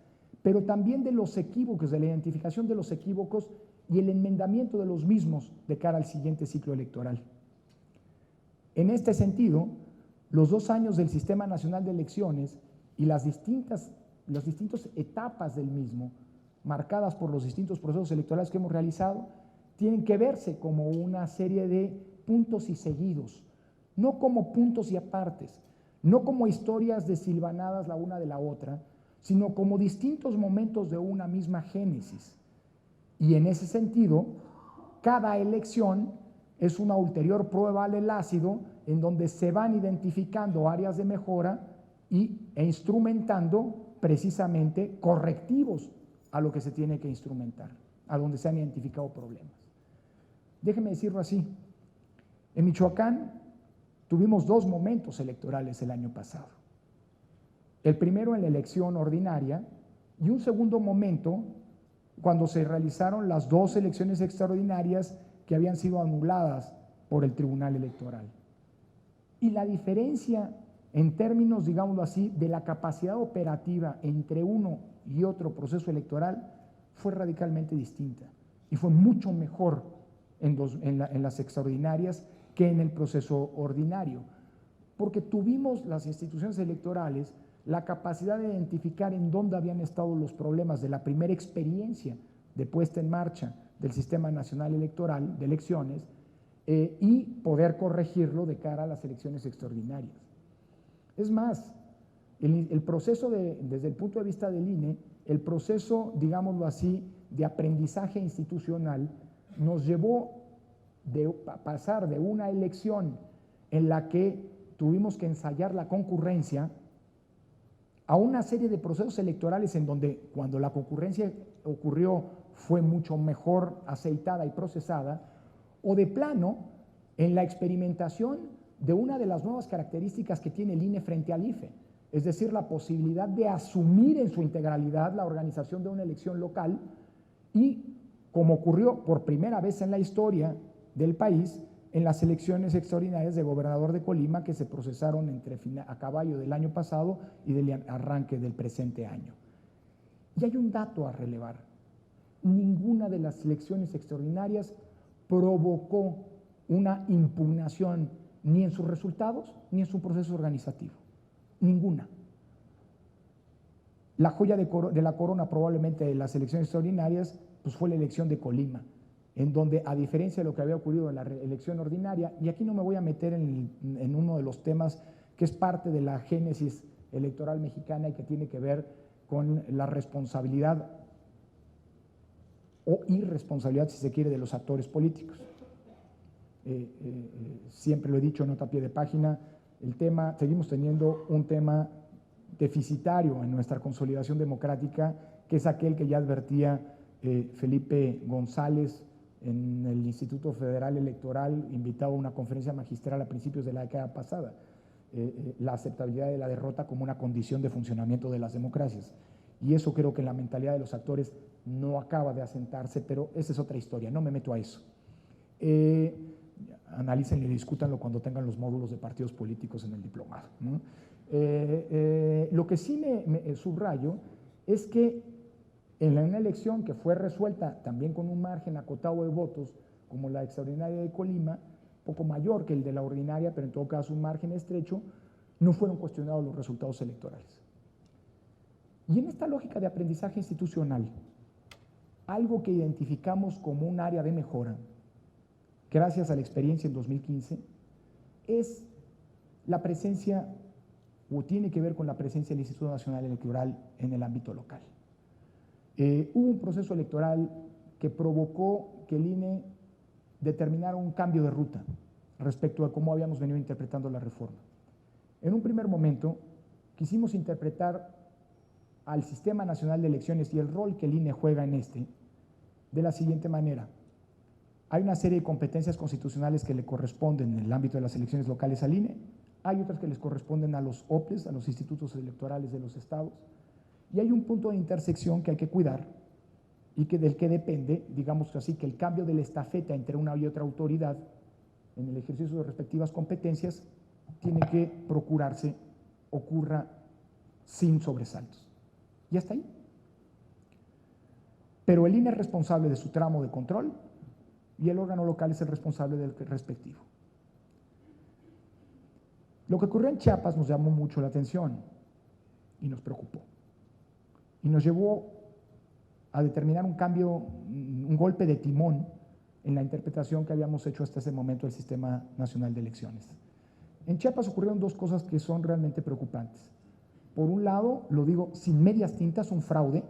pero también de los equívocos, de la identificación de los equívocos y el enmendamiento de los mismos de cara al siguiente ciclo electoral. En este sentido, los 2 años del Sistema Nacional de Elecciones y las distintas etapas del mismo, marcadas por los distintos procesos electorales que hemos realizado, tienen que verse como una serie de puntos y seguidos, no como puntos y apartes, no como historias desilvanadas la una de la otra, sino como distintos momentos de una misma génesis. Y en ese sentido, cada elección es una ulterior prueba del ácido en donde se van identificando áreas de mejora e instrumentando precisamente correctivos a lo que se tiene que instrumentar, a donde se han identificado problemas. Déjeme decirlo así, en Michoacán tuvimos 2 momentos electorales el año pasado. El primero en la elección ordinaria y un segundo momento cuando se realizaron las 2 elecciones extraordinarias que habían sido anuladas por el Tribunal Electoral. Y la diferencia en términos, digámoslo así, de la capacidad operativa entre uno y otro proceso electoral fue radicalmente distinta y fue mucho mejor en las extraordinarias que en el proceso ordinario, porque tuvimos las instituciones electorales la capacidad de identificar en dónde habían estado los problemas de la primera experiencia de puesta en marcha del Sistema Nacional Electoral de elecciones y poder corregirlo de cara a las elecciones extraordinarias. Es más, el proceso desde el punto de vista del INE, el proceso, digámoslo así, de aprendizaje institucional nos llevó a pasar de una elección en la que tuvimos que ensayar la concurrencia a una serie de procesos electorales en donde cuando la concurrencia ocurrió fue mucho mejor aceitada y procesada, o de plano en la experimentación de una de las nuevas características que tiene el INE frente al IFE, es decir, la posibilidad de asumir en su integralidad la organización de una elección local y, como ocurrió por primera vez en la historia del país, en las elecciones extraordinarias de gobernador de Colima que se procesaron a caballo del año pasado y del arranque del presente año. Y hay un dato a relevar: ninguna de las elecciones extraordinarias provocó una impugnación ni en sus resultados ni en su proceso organizativo. Ninguna. La joya de la corona probablemente de las elecciones extraordinarias pues fue la elección de Colima, en donde, a diferencia de lo que había ocurrido en la elección ordinaria, y aquí no me voy a meter en uno de los temas que es parte de la génesis electoral mexicana y que tiene que ver con la responsabilidad o irresponsabilidad, si se quiere, de los actores políticos. Siempre lo he dicho, nota a pie de página, seguimos teniendo un tema deficitario en nuestra consolidación democrática, que es aquel que ya advertía Felipe González en el Instituto Federal Electoral, invitado a una conferencia magistral a principios de la década pasada, la aceptabilidad de la derrota como una condición de funcionamiento de las democracias. Y eso creo que en la mentalidad de los actores no acaba de asentarse, pero esa es otra historia, no me meto a eso. Analícenlo y discútanlo cuando tengan los módulos de partidos políticos en el diplomado, ¿no? Lo que sí me subrayo es que en una elección que fue resuelta también con un margen acotado de votos, como la extraordinaria de Colima, poco mayor que el de la ordinaria, pero en todo caso un margen estrecho, no fueron cuestionados los resultados electorales. Y en esta lógica de aprendizaje institucional, algo que identificamos como un área de mejora, gracias a la experiencia en 2015, es la presencia, o tiene que ver con la presencia del Instituto Nacional Electoral en el ámbito local. Hubo un proceso electoral que provocó que el INE determinara un cambio de ruta respecto a cómo habíamos venido interpretando la reforma. En un primer momento quisimos interpretar al Sistema Nacional de Elecciones y el rol que el INE juega en de la siguiente manera. Hay una serie de competencias constitucionales que le corresponden en el ámbito de las elecciones locales al INE, hay otras que les corresponden a los OPLES, a los institutos electorales de los estados, y hay un punto de intersección que hay que cuidar y del que depende, digamos así, que el cambio de la estafeta entre una y otra autoridad en el ejercicio de respectivas competencias tiene que procurarse ocurra sin sobresaltos. Y hasta ahí. Pero el INE es responsable de su tramo de control y el órgano local es el responsable del respectivo. Lo que ocurrió en Chiapas nos llamó mucho la atención y nos preocupó. Y nos llevó a determinar un cambio, un golpe de timón en la interpretación que habíamos hecho hasta ese momento del Sistema Nacional de Elecciones. En Chiapas ocurrieron dos cosas que son realmente preocupantes. Por un lado, lo digo sin medias tintas, un fraude,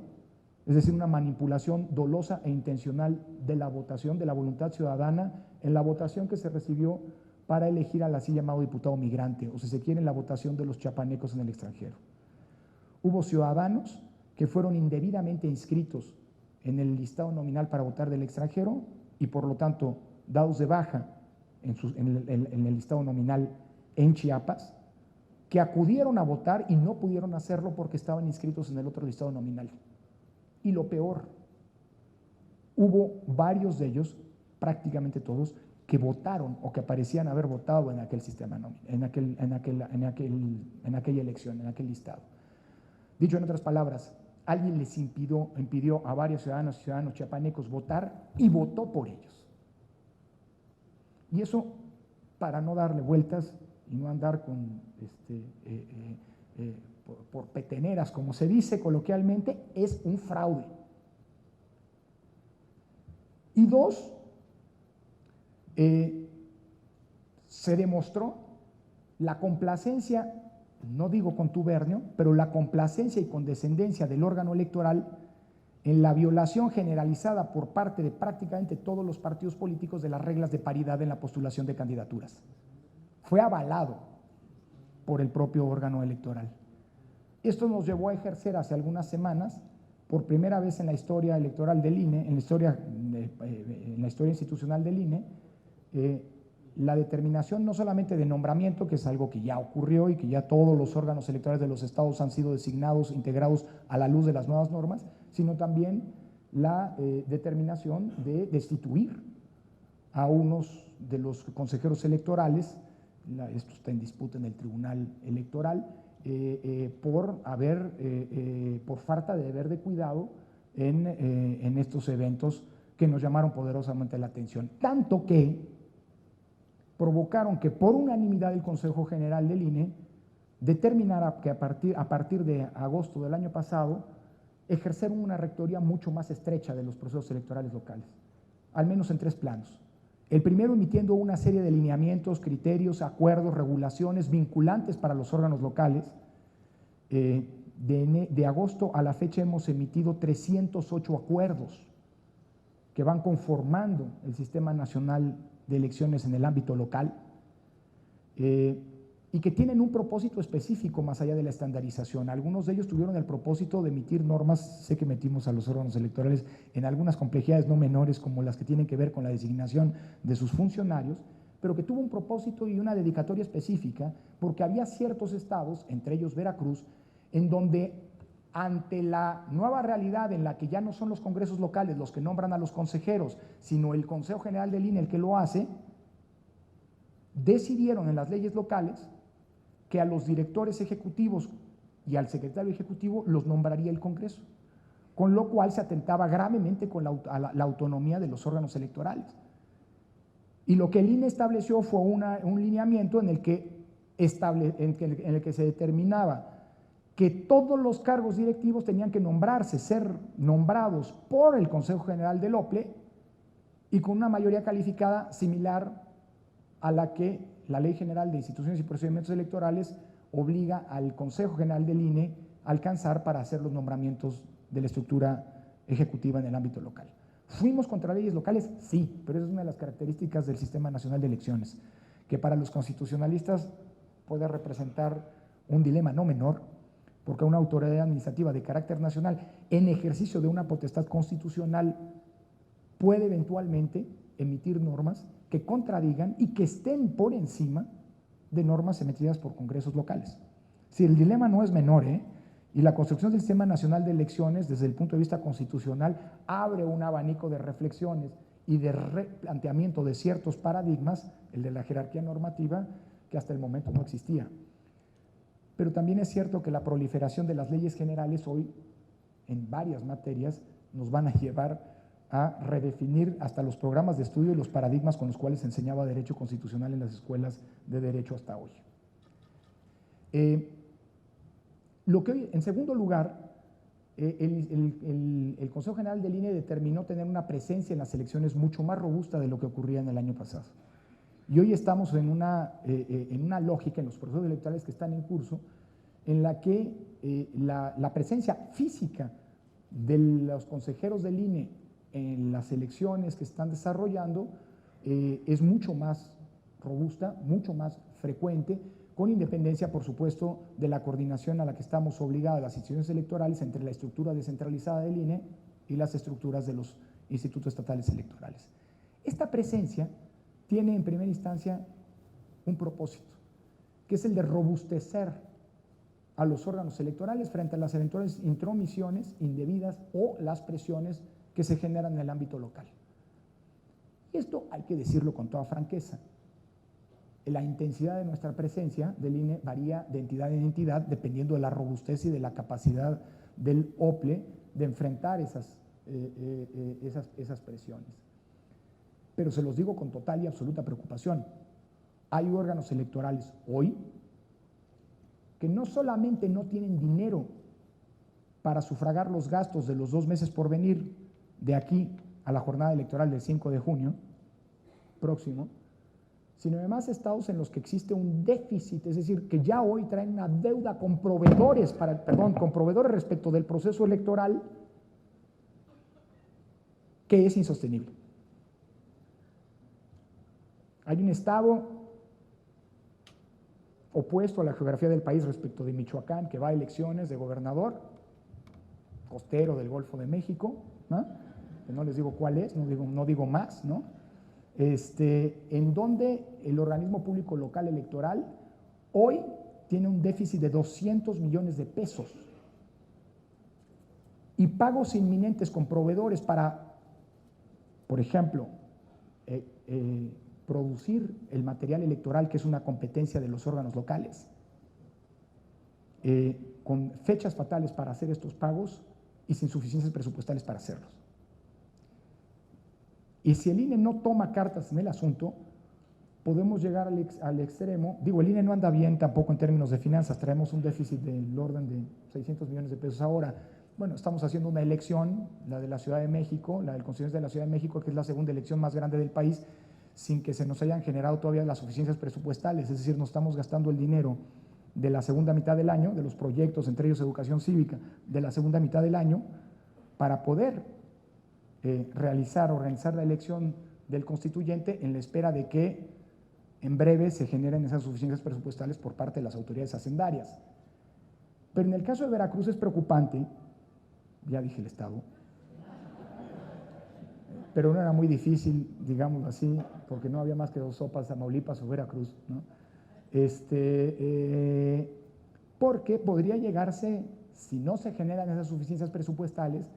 es decir, una manipulación dolosa e intencional de la votación, de la voluntad ciudadana, en la votación que se recibió para elegir al así llamado diputado migrante, o si se quiere, en la votación de los chiapanecos en el extranjero. Hubo ciudadanos que fueron indebidamente inscritos en el listado nominal para votar del extranjero y por lo tanto dados de baja en el listado nominal en Chiapas, que acudieron a votar y no pudieron hacerlo porque estaban inscritos en el otro listado nominal. Y lo peor, hubo varios de ellos, prácticamente todos, que votaron o que parecían haber votado en aquel sistema, en aquella elección, en aquel listado. Dicho en otras palabras, alguien les impidió a varios ciudadanos y ciudadanos chiapanecos votar y votó por ellos. Y eso, para no darle vueltas y no andar con por peteneras, como se dice coloquialmente, es un fraude. Y dos, se demostró la complacencia, no digo contubernio, pero la complacencia y condescendencia del órgano electoral en la violación generalizada por parte de prácticamente todos los partidos políticos de las reglas de paridad en la postulación de candidaturas. Fue avalado por el propio órgano electoral. Esto nos llevó a ejercer hace algunas semanas, por primera vez en la historia electoral del INE, en la historia institucional del INE, la determinación no solamente de nombramiento, que es algo que ya ocurrió y que ya todos los órganos electorales de los estados han sido designados, integrados a la luz de las nuevas normas, sino también la determinación de destituir a unos de los consejeros electorales, esto está en disputa en el Tribunal Electoral, por falta de deber de cuidado en estos eventos que nos llamaron poderosamente la atención, tanto que provocaron que por unanimidad el Consejo General del INE determinara que a partir de agosto del año pasado ejercer una rectoría mucho más estrecha de los procesos electorales locales, al menos en 3 planos. El primero, emitiendo una serie de lineamientos, criterios, acuerdos, regulaciones vinculantes para los órganos locales. De agosto a la fecha hemos emitido 308 acuerdos que van conformando el Sistema Nacional de Elecciones en el ámbito local y que tienen un propósito específico más allá de la estandarización. Algunos de ellos tuvieron el propósito de emitir normas, sé que metimos a los órganos electorales en algunas complejidades no menores como las que tienen que ver con la designación de sus funcionarios, pero que tuvo un propósito y una dedicatoria específica porque había ciertos estados, entre ellos Veracruz, en donde ante la nueva realidad en la que ya no son los congresos locales los que nombran a los consejeros, sino el Consejo General del INE el que lo hace, decidieron en las leyes locales que a los directores ejecutivos y al secretario ejecutivo los nombraría el Congreso, con lo cual se atentaba gravemente con la autonomía de los órganos electorales. Y lo que el INE estableció fue un lineamiento en el que se determinaba que todos los cargos directivos tenían que ser nombrados por el Consejo General del OPLE y con una mayoría calificada similar a la que la Ley General de Instituciones y Procedimientos Electorales obliga al Consejo General del INE a alcanzar para hacer los nombramientos de la estructura ejecutiva en el ámbito local. ¿Fuimos contra leyes locales? Sí, pero esa es una de las características del Sistema Nacional de Elecciones, que para los constitucionalistas puede representar un dilema no menor, porque una autoridad administrativa de carácter nacional en ejercicio de una potestad constitucional puede eventualmente emitir normas que contradigan y que estén por encima de normas emitidas por congresos locales. Si el dilema no es menor, y la construcción del Sistema Nacional de Elecciones desde el punto de vista constitucional abre un abanico de reflexiones y de replanteamiento de ciertos paradigmas, el de la jerarquía normativa, que hasta el momento no existía. Pero también es cierto que la proliferación de las leyes generales hoy, en varias materias, nos van a llevar a redefinir hasta los programas de estudio y los paradigmas con los cuales se enseñaba derecho constitucional en las escuelas de derecho hasta hoy. En segundo lugar, el Consejo General del INE determinó tener una presencia en las elecciones mucho más robusta de lo que ocurría en el año pasado. Y hoy estamos en una lógica en los procesos electorales que están en curso, en la que la presencia física de los consejeros del INE en las elecciones que están desarrollando es mucho más robusta, mucho más frecuente, con independencia, por supuesto, de la coordinación a la que estamos obligadas las instituciones electorales entre la estructura descentralizada del INE y las estructuras de los institutos estatales electorales. Esta presencia tiene en primera instancia un propósito, que es el de robustecer a los órganos electorales frente a las eventuales intromisiones indebidas o las presiones que se generan en el ámbito local. Esto hay que decirlo con toda franqueza. La intensidad de nuestra presencia del INE varía de entidad en entidad dependiendo de la robustez y de la capacidad del OPLE de enfrentar esas presiones. Pero se los digo con total y absoluta preocupación. Hay órganos electorales hoy que no solamente no tienen dinero para sufragar los gastos de los 2 meses por venir de aquí a la jornada electoral del 5 de junio próximo, sino además estados en los que existe un déficit, es decir, que ya hoy traen una deuda con proveedores, con proveedores respecto del proceso electoral que es insostenible. Hay un estado opuesto a la geografía del país respecto de Michoacán, que va a elecciones de gobernador, costero del Golfo de México, ¿no? Que no les digo cuál es, no digo más, ¿no? En donde el organismo público local electoral hoy tiene un déficit de 200 millones de pesos y pagos inminentes con proveedores para, por ejemplo, producir el material electoral, que es una competencia de los órganos locales, con fechas fatales para hacer estos pagos y sin suficiencias presupuestales para hacerlos. Y si el INE no toma cartas en el asunto, podemos llegar al extremo. Digo, el INE no anda bien tampoco en términos de finanzas, traemos un déficit del orden de 600 millones de pesos ahora. Bueno, estamos haciendo una elección, la de la Ciudad de México, la del Constituyente de la Ciudad de México, que es la segunda elección más grande del país, sin que se nos hayan generado todavía las suficiencias presupuestales, es decir, nos estamos gastando el dinero de la segunda mitad del año, de los proyectos, entre ellos educación cívica, de la segunda mitad del año, para poder organizar la elección del constituyente en la espera de que en breve se generen esas suficiencias presupuestales por parte de las autoridades hacendarias. Pero en el caso de Veracruz es preocupante, ya dije el estado, pero no era muy difícil, digámoslo así, porque no había más que 2 sopas, Tamaulipas o Veracruz, ¿no? Porque podría llegarse, si no se generan esas suficiencias presupuestales,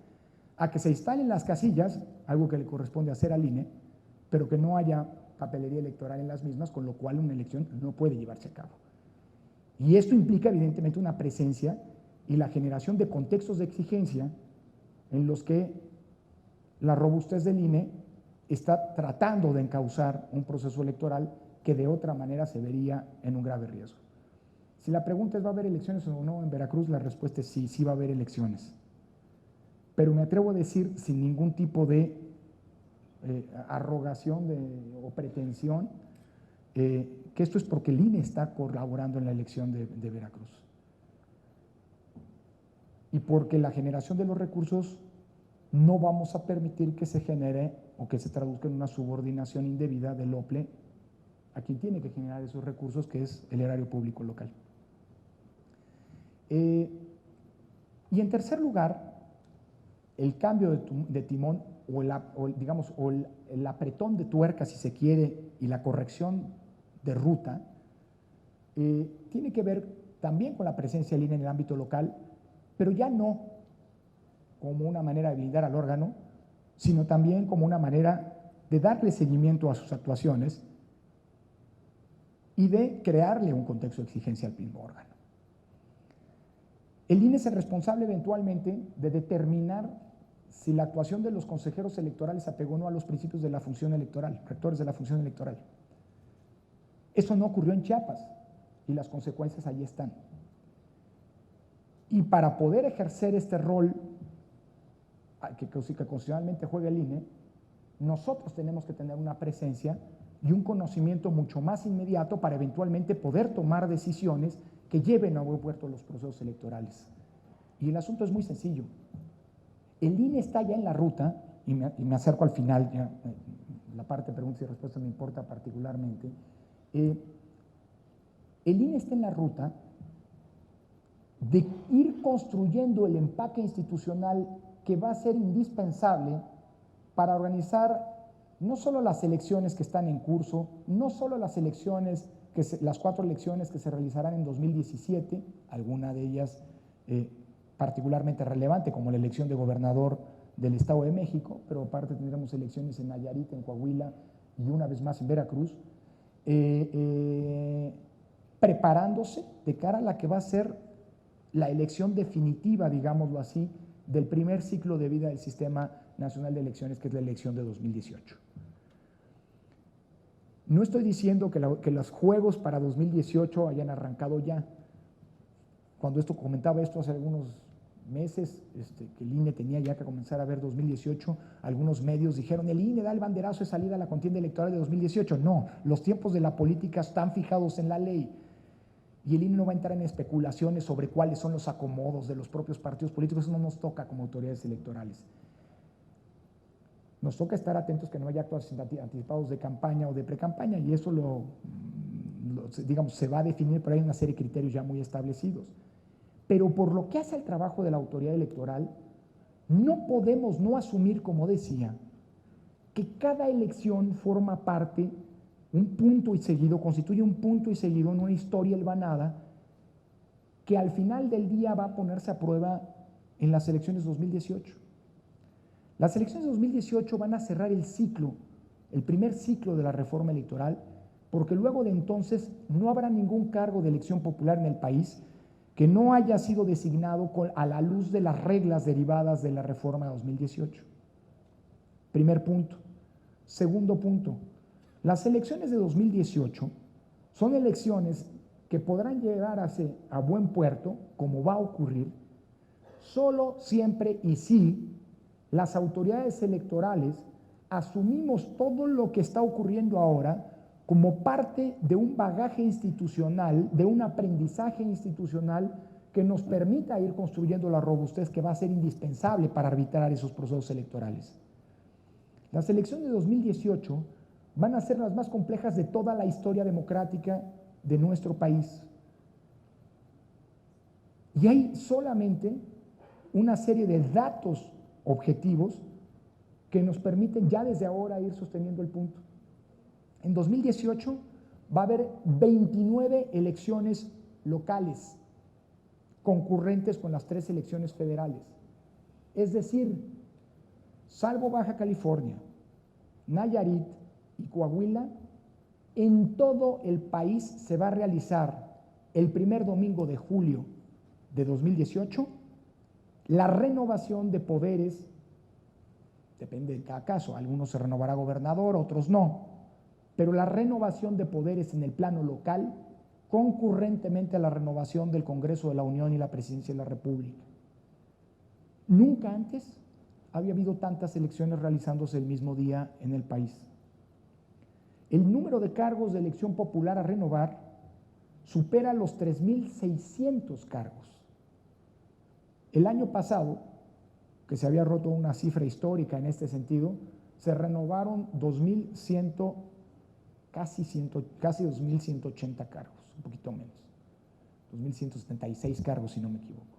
a que se instalen las casillas, algo que le corresponde hacer al INE, pero que no haya papelería electoral en las mismas, con lo cual una elección no puede llevarse a cabo. Y esto implica evidentemente una presencia y la generación de contextos de exigencia en los que la robustez del INE está tratando de encauzar un proceso electoral que de otra manera se vería en un grave riesgo. Si la pregunta es ¿va a haber elecciones o no en Veracruz? La respuesta es sí, sí va a haber elecciones. Pero me atrevo a decir sin ningún tipo de arrogación o pretensión que esto es porque el INE está colaborando en la elección de Veracruz. Y porque la generación de los recursos no vamos a permitir que se genere o que se traduzca en una subordinación indebida del OPLE a quien tiene que generar esos recursos, que es el erario público local. Y en tercer lugar, el cambio de timón o el apretón de tuerca, si se quiere, y la corrección de ruta, tiene que ver también con la presencia del INE en el ámbito local, pero ya no como una manera de blindar al órgano, sino también como una manera de darle seguimiento a sus actuaciones y de crearle un contexto de exigencia al mismo órgano. El INE es el responsable eventualmente de determinar si la actuación de los consejeros electorales apegó o no a los principios de la función electoral, rectores de la función electoral. Eso no ocurrió en Chiapas y las consecuencias ahí están. Y para poder ejercer este rol que constitucionalmente juega el INE, nosotros tenemos que tener una presencia y un conocimiento mucho más inmediato para eventualmente poder tomar decisiones que lleven a buen puerto los procesos electorales. Y el asunto es muy sencillo. El INE está ya en la ruta, y me acerco al final, ya, la parte de preguntas y respuestas me importa particularmente. El INE está en la ruta de ir construyendo el empaque institucional que va a ser indispensable para organizar no solo las elecciones que están en curso, no solo las elecciones, las 4 elecciones que se realizarán en 2017, alguna de ellas particularmente relevante, como la elección de gobernador del Estado de México, pero aparte tendremos elecciones en Nayarit, en Coahuila y una vez más en Veracruz, preparándose de cara a la que va a ser la elección definitiva, digámoslo así, del primer ciclo de vida del Sistema Nacional de Elecciones, que es la elección de 2018. No estoy diciendo que los juegos para 2018 hayan arrancado ya. Cuando comentaba esto hace algunos meses, que el INE tenía ya que comenzar a ver 2018, algunos medios dijeron, el INE da el banderazo de salida a la contienda electoral de 2018. No, los tiempos de la política están fijados en la ley y el INE no va a entrar en especulaciones sobre cuáles son los acomodos de los propios partidos políticos. Eso no nos toca como autoridades electorales. Nos toca estar atentos que no haya actos anticipados de campaña o de precampaña, y eso digamos, se va a definir, pero hay una serie de criterios ya muy establecidos. Pero por lo que hace al trabajo de la autoridad electoral, no podemos no asumir, como decía, que cada elección forma parte, constituye un punto y seguido en una historia hilvanada que al final del día va a ponerse a prueba en las elecciones 2018. Las elecciones de 2018 van a cerrar el ciclo, el primer ciclo de la reforma electoral, porque luego de entonces no habrá ningún cargo de elección popular en el país que no haya sido designado a la luz de las reglas derivadas de la reforma de 2018. Primer punto. Segundo punto, las elecciones de 2018 son elecciones que podrán llegar a buen puerto, como va a ocurrir, solo, siempre y si las autoridades electorales asumimos todo lo que está ocurriendo ahora como parte de un bagaje institucional, de un aprendizaje institucional que nos permita ir construyendo la robustez que va a ser indispensable para arbitrar esos procesos electorales. Las elecciones de 2018 van a ser las más complejas de toda la historia democrática de nuestro país. Y hay solamente una serie de datos objetivos que nos permiten ya desde ahora ir sosteniendo el punto. En 2018 va a haber 29 elecciones locales concurrentes con las 3 elecciones federales. Es decir, salvo Baja California, Nayarit y Coahuila, en todo el país se va a realizar el primer domingo de julio de 2018 la renovación de poderes. Depende de cada caso, algunos se renovará gobernador, otros no, pero la renovación de poderes en el plano local concurrentemente a la renovación del Congreso de la Unión y la Presidencia de la República. Nunca antes había habido tantas elecciones realizándose el mismo día en el país. El número de cargos de elección popular a renovar supera los 3,600 cargos. El año pasado, que se había roto una cifra histórica en este sentido, se renovaron casi 2,180 cargos, un poquito menos, 2,176 cargos si no me equivoco.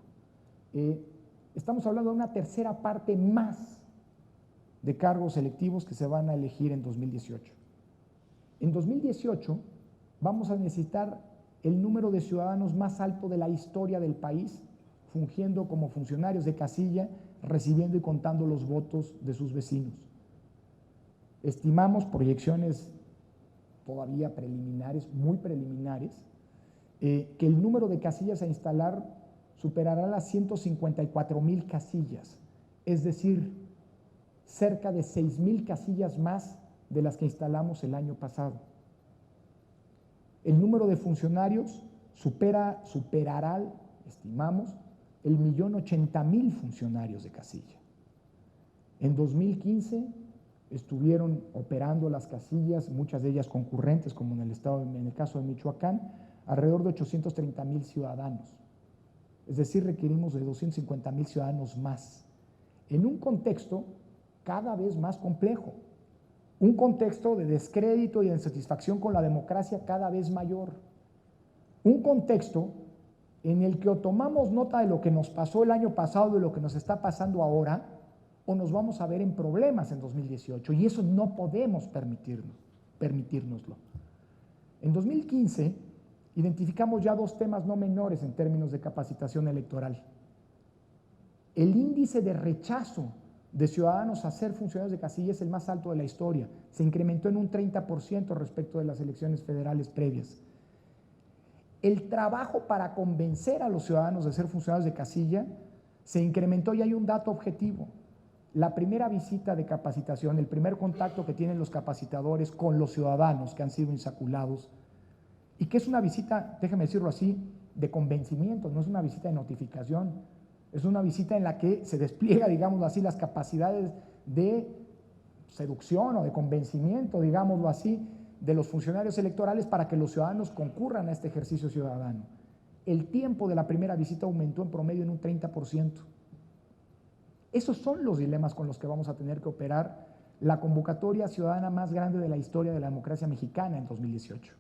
Estamos hablando de una tercera parte más de cargos electivos que se van a elegir en 2018. En 2018 vamos a necesitar el número de ciudadanos más alto de la historia del país, fungiendo como funcionarios de casilla, recibiendo y contando los votos de sus vecinos. Estimamos proyecciones todavía preliminares, muy preliminares, que el número de casillas a instalar superará las 154,000 casillas, es decir, cerca de 6,000 casillas más de las que instalamos el año pasado. El número de funcionarios superará, estimamos, el 1,080,000 funcionarios de casilla. En 2015 estuvieron operando las casillas, muchas de ellas concurrentes, como en el caso de Michoacán, alrededor de 830,000 ciudadanos. Es decir, requerimos de 250,000 ciudadanos más, en un contexto cada vez más complejo, un contexto de descrédito y de insatisfacción con la democracia cada vez mayor, un contexto en el que o tomamos nota de lo que nos pasó el año pasado, de lo que nos está pasando ahora, o nos vamos a ver en problemas en 2018, y eso no podemos permitírnoslo. En 2015 identificamos ya 2 temas no menores en términos de capacitación electoral. El índice de rechazo de ciudadanos a ser funcionarios de casilla es el más alto de la historia. Se incrementó en un 30% respecto de las elecciones federales previas. El trabajo para convencer a los ciudadanos de ser funcionarios de casilla se incrementó y hay un dato objetivo. La primera visita de capacitación, el primer contacto que tienen los capacitadores con los ciudadanos que han sido insaculados, y que es una visita, déjeme decirlo así, de convencimiento, no es una visita de notificación, es una visita en la que se despliega, digámoslo así, las capacidades de seducción o de convencimiento, digámoslo así, de los funcionarios electorales para que los ciudadanos concurran a este ejercicio ciudadano. El tiempo de la primera visita aumentó en promedio en un 30%. Esos son los dilemas con los que vamos a tener que operar la convocatoria ciudadana más grande de la historia de la democracia mexicana en 2018.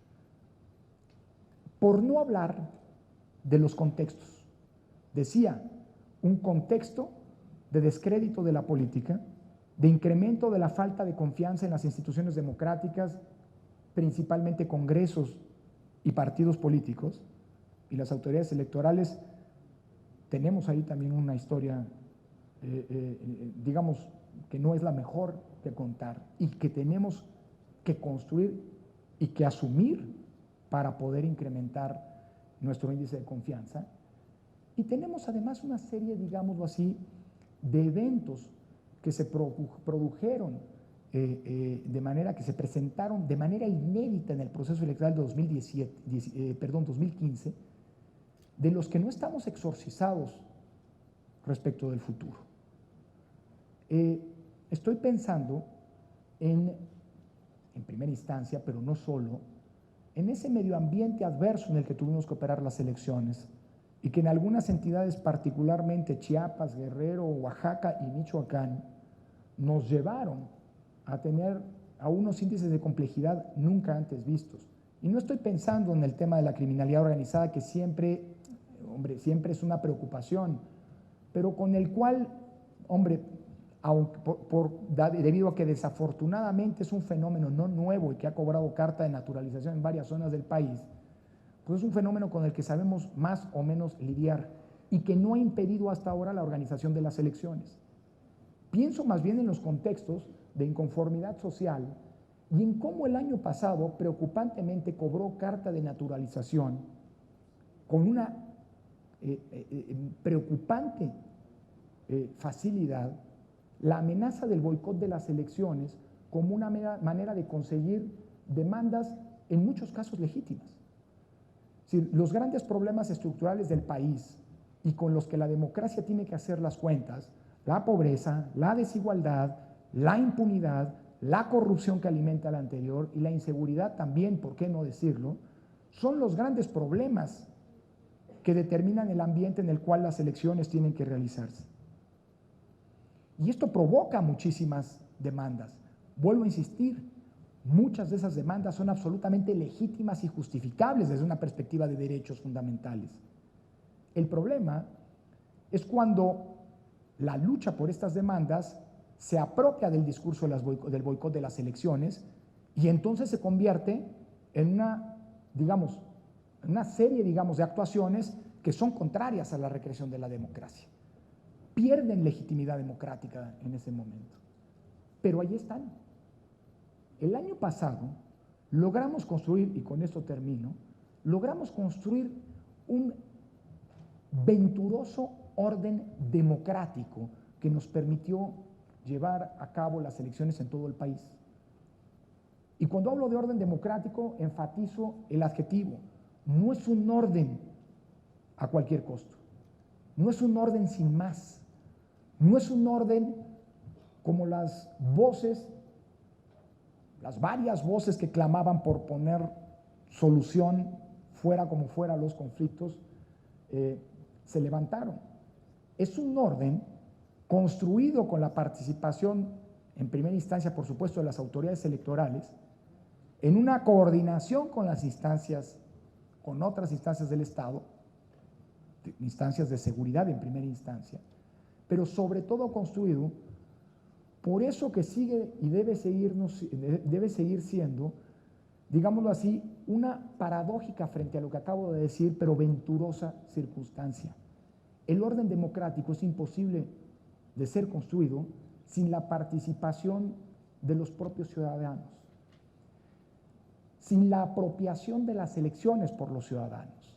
Por no hablar de los contextos. Decía, un contexto de descrédito de la política, de incremento de la falta de confianza en las instituciones democráticas, principalmente congresos y partidos políticos, y las autoridades electorales. Tenemos ahí también una historia, digamos, que no es la mejor que contar y que tenemos que construir y que asumir para poder incrementar nuestro índice de confianza. Y tenemos además una serie, digámoslo así, de eventos que se produjeron de manera que se presentaron de manera inédita en el proceso electoral de 2015, de los que no estamos exorcizados respecto del futuro. Estoy pensando en primera instancia, pero no solo, en ese medio ambiente adverso en el que tuvimos que operar las elecciones y que en algunas entidades, particularmente Chiapas, Guerrero, Oaxaca y Michoacán, nos llevaron a tener a unos índices de complejidad nunca antes vistos. Y no estoy pensando en el tema de la criminalidad organizada, que siempre, siempre es una preocupación, pero con el cual, debido a que desafortunadamente es un fenómeno no nuevo y que ha cobrado carta de naturalización en varias zonas del país, pues es un fenómeno con el que sabemos más o menos lidiar y que no ha impedido hasta ahora la organización de las elecciones. Pienso más bien en los contextos de inconformidad social y en cómo el año pasado preocupantemente cobró carta de naturalización con una preocupante facilidad la amenaza del boicot de las elecciones como una manera de conseguir demandas en muchos casos legítimas. Es decir, los grandes problemas estructurales del país y con los que la democracia tiene que hacer las cuentas, la pobreza, la desigualdad, la impunidad, la corrupción que alimenta la anterior y la inseguridad también, ¿por qué no decirlo?, son los grandes problemas que determinan el ambiente en el cual las elecciones tienen que realizarse. Y esto provoca muchísimas demandas. Vuelvo a insistir, muchas de esas demandas son absolutamente legítimas y justificables desde una perspectiva de derechos fundamentales. El problema es cuando la lucha por estas demandas se apropia del discurso del boicot de las elecciones y entonces se convierte en una serie, de actuaciones que son contrarias a la recreación de la democracia. Pierden legitimidad democrática en ese momento. Pero ahí están. El año pasado logramos construir, y con esto termino, logramos construir un venturoso orden democrático que nos permitió llevar a cabo las elecciones en todo el país. Y cuando hablo de orden democrático, enfatizo el adjetivo. No es un orden a cualquier costo. No es un orden sin más. No es un orden como las varias voces que clamaban por poner solución fuera como fuera a los conflictos, se levantaron. Es un orden construido con la participación, en primera instancia, por supuesto, de las autoridades electorales, en una coordinación con las instancias, con otras instancias del Estado, instancias de seguridad en primera instancia, pero sobre todo construido por eso que sigue y debe seguir siendo, digámoslo así, una paradójica frente a lo que acabo de decir, pero venturosa circunstancia. El orden democrático es imposible de ser construido sin la participación de los propios ciudadanos, sin la apropiación de las elecciones por los ciudadanos.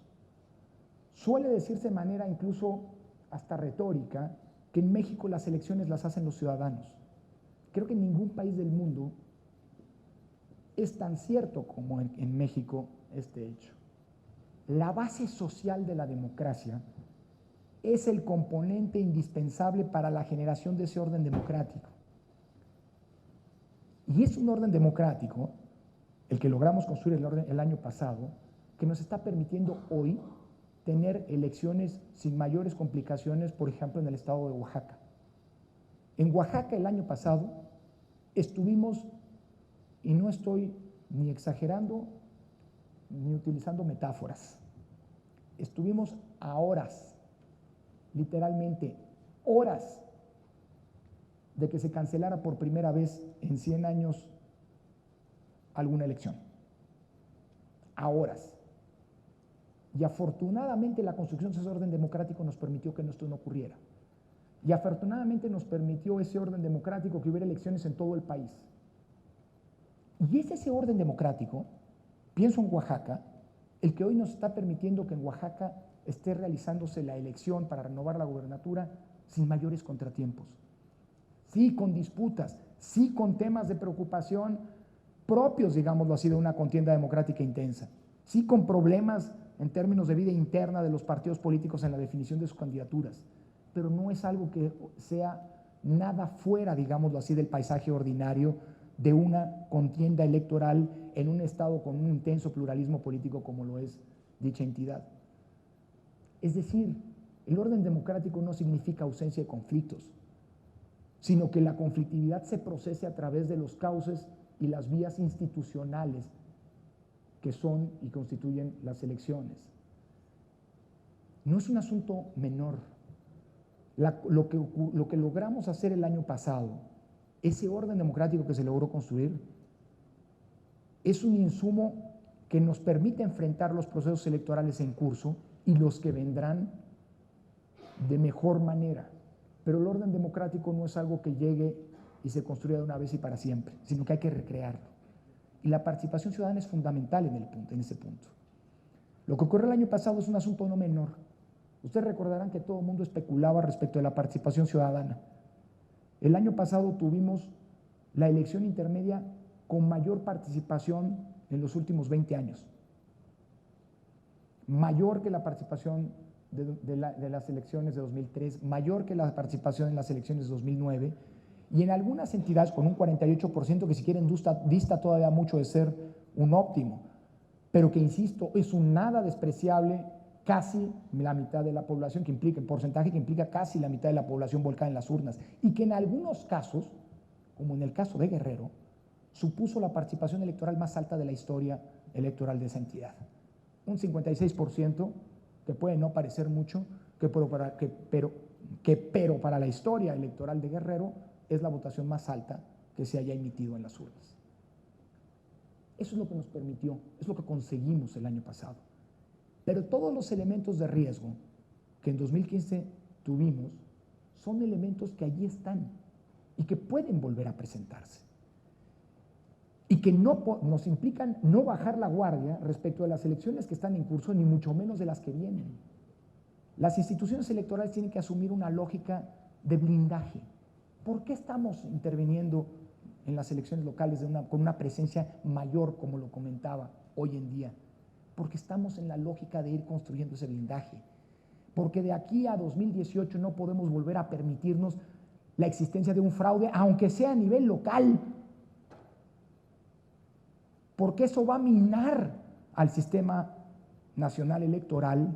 Suele decirse de manera incluso hasta retórica que en México las elecciones las hacen los ciudadanos. Creo que en ningún país del mundo es tan cierto como en México este hecho. La base social de la democracia es el componente indispensable para la generación de ese orden democrático. Y es un orden democrático, el que logramos construir el año pasado, que nos está permitiendo hoy tener elecciones sin mayores complicaciones, por ejemplo, en el estado de Oaxaca. En Oaxaca el año pasado estuvimos, y no estoy ni exagerando ni utilizando metáforas, estuvimos a horas, literalmente horas, de que se cancelara por primera vez en 100 años alguna elección. A horas. Y afortunadamente la construcción de ese orden democrático nos permitió que esto no ocurriera. Y afortunadamente nos permitió ese orden democrático que hubiera elecciones en todo el país. Y es ese orden democrático, pienso en Oaxaca, el que hoy nos está permitiendo que en Oaxaca esté realizándose la elección para renovar la gubernatura sin mayores contratiempos. Sí con disputas, sí con temas de preocupación propios, digámoslo así, de una contienda democrática intensa, sí con problemas en términos de vida interna de los partidos políticos en la definición de sus candidaturas, pero no es algo que sea nada fuera, digámoslo así, del paisaje ordinario de una contienda electoral en un estado con un intenso pluralismo político como lo es dicha entidad. Es decir, el orden democrático no significa ausencia de conflictos, sino que la conflictividad se procese a través de los cauces y las vías institucionales que son y constituyen las elecciones. No es un asunto menor. Lo que logramos hacer el año pasado, ese orden democrático que se logró construir, es un insumo que nos permite enfrentar los procesos electorales en curso y los que vendrán de mejor manera. Pero el orden democrático no es algo que llegue y se construya de una vez y para siempre, sino que hay que recrearlo. Y la participación ciudadana es fundamental en ese punto. Lo que ocurrió el año pasado es un asunto no menor. Ustedes recordarán que todo el mundo especulaba respecto de la participación ciudadana. El año pasado tuvimos la elección intermedia con mayor participación en los últimos 20 años. Mayor que la participación de las elecciones de 2003, mayor que la participación en las elecciones de 2009, y en algunas entidades con un 48%, que si quieren dista todavía mucho de ser un óptimo, pero que, insisto, es un nada despreciable, casi la mitad de la población, que implica, el porcentaje que implica casi la mitad de la población volcada en las urnas, y que en algunos casos, como en el caso de Guerrero, supuso la participación electoral más alta de la historia electoral de esa entidad. Un 56%, que puede no parecer mucho, pero para la historia electoral de Guerrero es la votación más alta que se haya emitido en las urnas. Eso es lo que nos permitió, es lo que conseguimos el año pasado. Pero todos los elementos de riesgo que en 2015 tuvimos son elementos que allí están y que pueden volver a presentarse. Y que nos implican no bajar la guardia respecto de las elecciones que están en curso, ni mucho menos de las que vienen. Las instituciones electorales tienen que asumir una lógica de blindaje. ¿Por qué estamos interviniendo en las elecciones locales con una presencia mayor, como lo comentaba hoy en día? Porque estamos en la lógica de ir construyendo ese blindaje. Porque de aquí a 2018 no podemos volver a permitirnos la existencia de un fraude, aunque sea a nivel local. Porque eso va a minar al sistema nacional electoral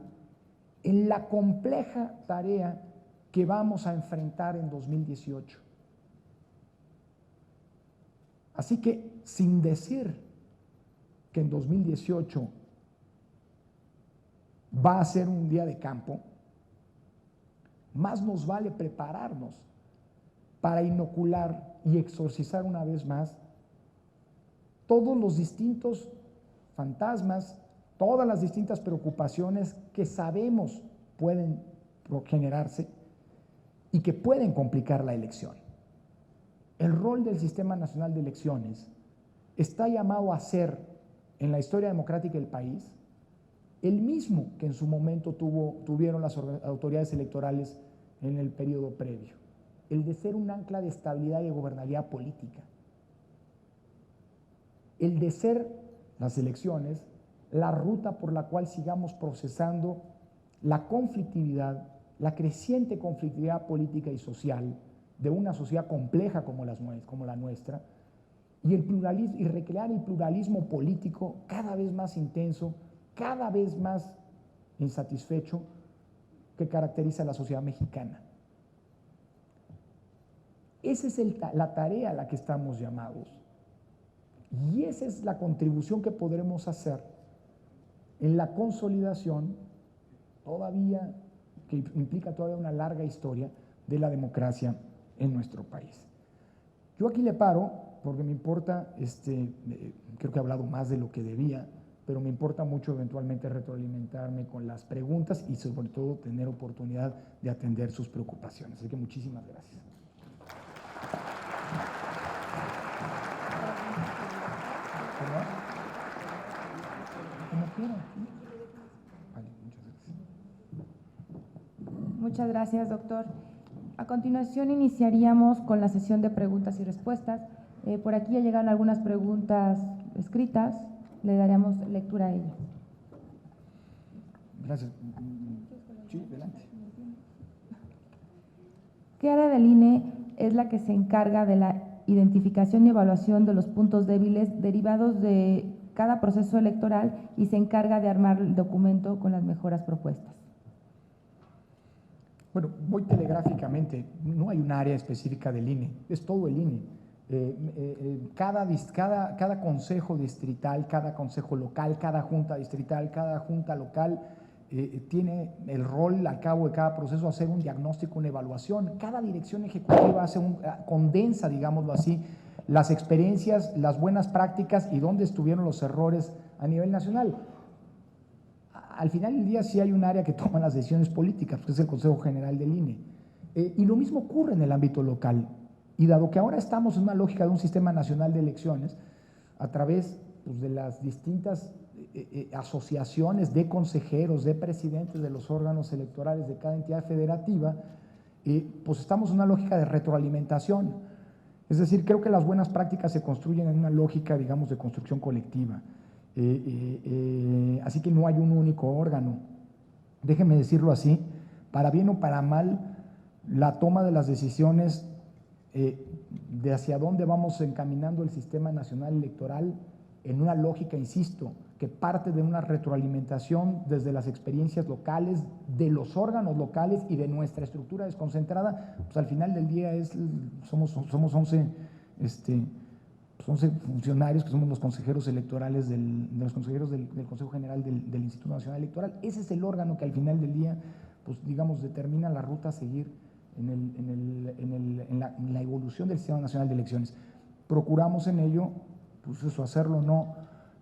en la compleja tarea que vamos a enfrentar en 2018. Así que, sin decir que en 2018 va a ser un día de campo, más nos vale prepararnos para inocular y exorcizar una vez más todos los distintos fantasmas, todas las distintas preocupaciones que sabemos pueden generarse y que pueden complicar la elección. el rol del Sistema Nacional de Elecciones está llamado a ser, en la historia democrática del país, el mismo que en su momento tuvieron las autoridades electorales en el periodo previo, el de ser un ancla de estabilidad y de gobernabilidad política, el de ser las elecciones la ruta por la cual sigamos procesando la conflictividad, la creciente conflictividad política y social de una sociedad compleja como la nuestra, y el pluralismo, y recrear el pluralismo político cada vez más intenso, cada vez más insatisfecho que caracteriza a la sociedad mexicana. Esa es la tarea a la que estamos llamados, y esa es la contribución que podremos hacer en la consolidación todavía, que implica todavía una larga historia de la democracia en nuestro país. Yo aquí le paro porque me importa, creo que he hablado más de lo que debía, pero me importa mucho eventualmente retroalimentarme con las preguntas y sobre todo tener oportunidad de atender sus preocupaciones. Así que muchísimas gracias. Como quieran. Vale, muchas gracias. Muchas gracias, doctor. A continuación iniciaríamos con la sesión de preguntas y respuestas. Por aquí ya llegaron algunas preguntas escritas, le daremos lectura a ellas. Gracias. Sí, adelante. ¿Qué área del INE es la que se encarga de la identificación y evaluación de los puntos débiles derivados de cada proceso electoral y se encarga de armar el documento con las mejoras propuestas? Bueno, voy telegráficamente, no hay un área específica del INE, es todo el INE. Cada consejo distrital, cada consejo local, cada junta distrital, cada junta local tiene el rol al cabo de cada proceso hacer un diagnóstico, una evaluación. Cada dirección ejecutiva condensa, digámoslo así, las experiencias, las buenas prácticas y dónde estuvieron los errores a nivel nacional. Al final del día sí hay un área que toma las decisiones políticas, que es el Consejo General del INE. Y lo mismo ocurre en el ámbito local. Y dado que ahora estamos en una lógica de un sistema nacional de elecciones, a través de las distintas asociaciones de consejeros, de presidentes de los órganos electorales de cada entidad federativa, pues estamos en una lógica de retroalimentación. Es decir, creo que las buenas prácticas se construyen en una lógica, digamos, de construcción colectiva. Así que no hay un único órgano. Déjenme decirlo así, para bien o para mal, la toma de las decisiones de hacia dónde vamos encaminando el sistema nacional electoral en una lógica, insisto, que parte de una retroalimentación desde las experiencias locales, de los órganos locales y de nuestra estructura desconcentrada, pues al final del día somos 11 funcionarios que somos los consejeros electorales de los consejeros del Consejo General del Instituto Nacional Electoral. Ese es el órgano que al final del día, pues digamos, determina la ruta a seguir en la evolución del Sistema Nacional de Elecciones. Procuramos en ello, pues eso, hacerlo no,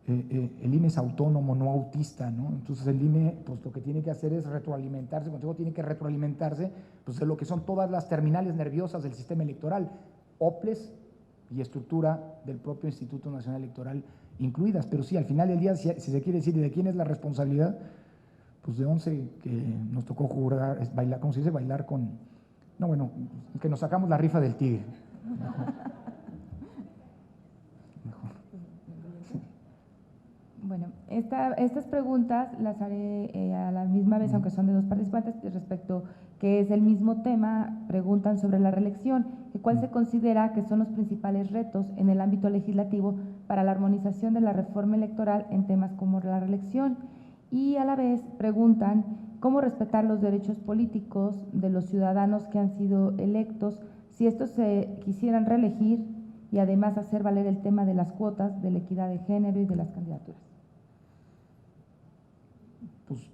el INE es autónomo, no autista, ¿no? Entonces el INE, pues lo que tiene que hacer es retroalimentarse, el Consejo tiene que retroalimentarse, pues de lo que son todas las terminales nerviosas del sistema electoral, OPLES y estructura del propio Instituto Nacional Electoral incluidas. Pero sí, al final del día, si se quiere decir de quién es la responsabilidad, pues de 11 que nos tocó jugar, bailar, ¿cómo se dice? Bailar con, no, bueno, que nos sacamos la rifa del tigre. Bueno, estas preguntas las haré a la misma vez, aunque son de dos participantes, respecto que es el mismo tema. Preguntan sobre la reelección, ¿cuál se considera que son los principales retos en el ámbito legislativo para la armonización de la reforma electoral en temas como la reelección? Y a la vez preguntan cómo respetar los derechos políticos de los ciudadanos que han sido electos si estos se quisieran reelegir, y además hacer valer el tema de las cuotas, de la equidad de género y de las candidaturas. Pues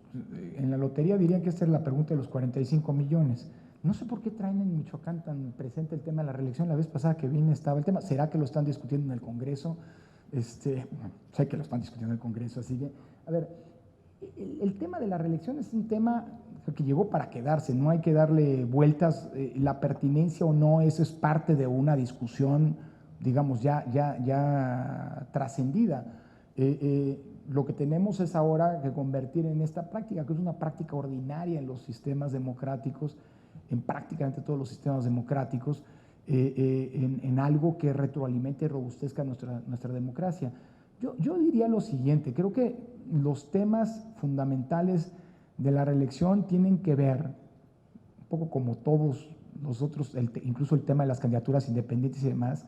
en la lotería dirían que esta es la pregunta de los 45 millones. No sé por qué traen en Michoacán tan presente el tema de la reelección. La vez pasada que vine estaba el tema. ¿Será que lo están discutiendo en el Congreso? Sé que lo están discutiendo en el Congreso, así que, a ver, el tema de la reelección es un tema que llegó para quedarse, no hay que darle vueltas. La pertinencia o no, eso es parte de una discusión, digamos, ya trascendida. Lo que tenemos es ahora que convertir en esta práctica, que es una práctica ordinaria en los sistemas democráticos, en prácticamente todos los sistemas democráticos, en algo que retroalimente y robustezca nuestra democracia. Yo diría lo siguiente, creo que los temas fundamentales de la reelección tienen que ver, un poco como todos nosotros, incluso el tema de las candidaturas independientes y demás,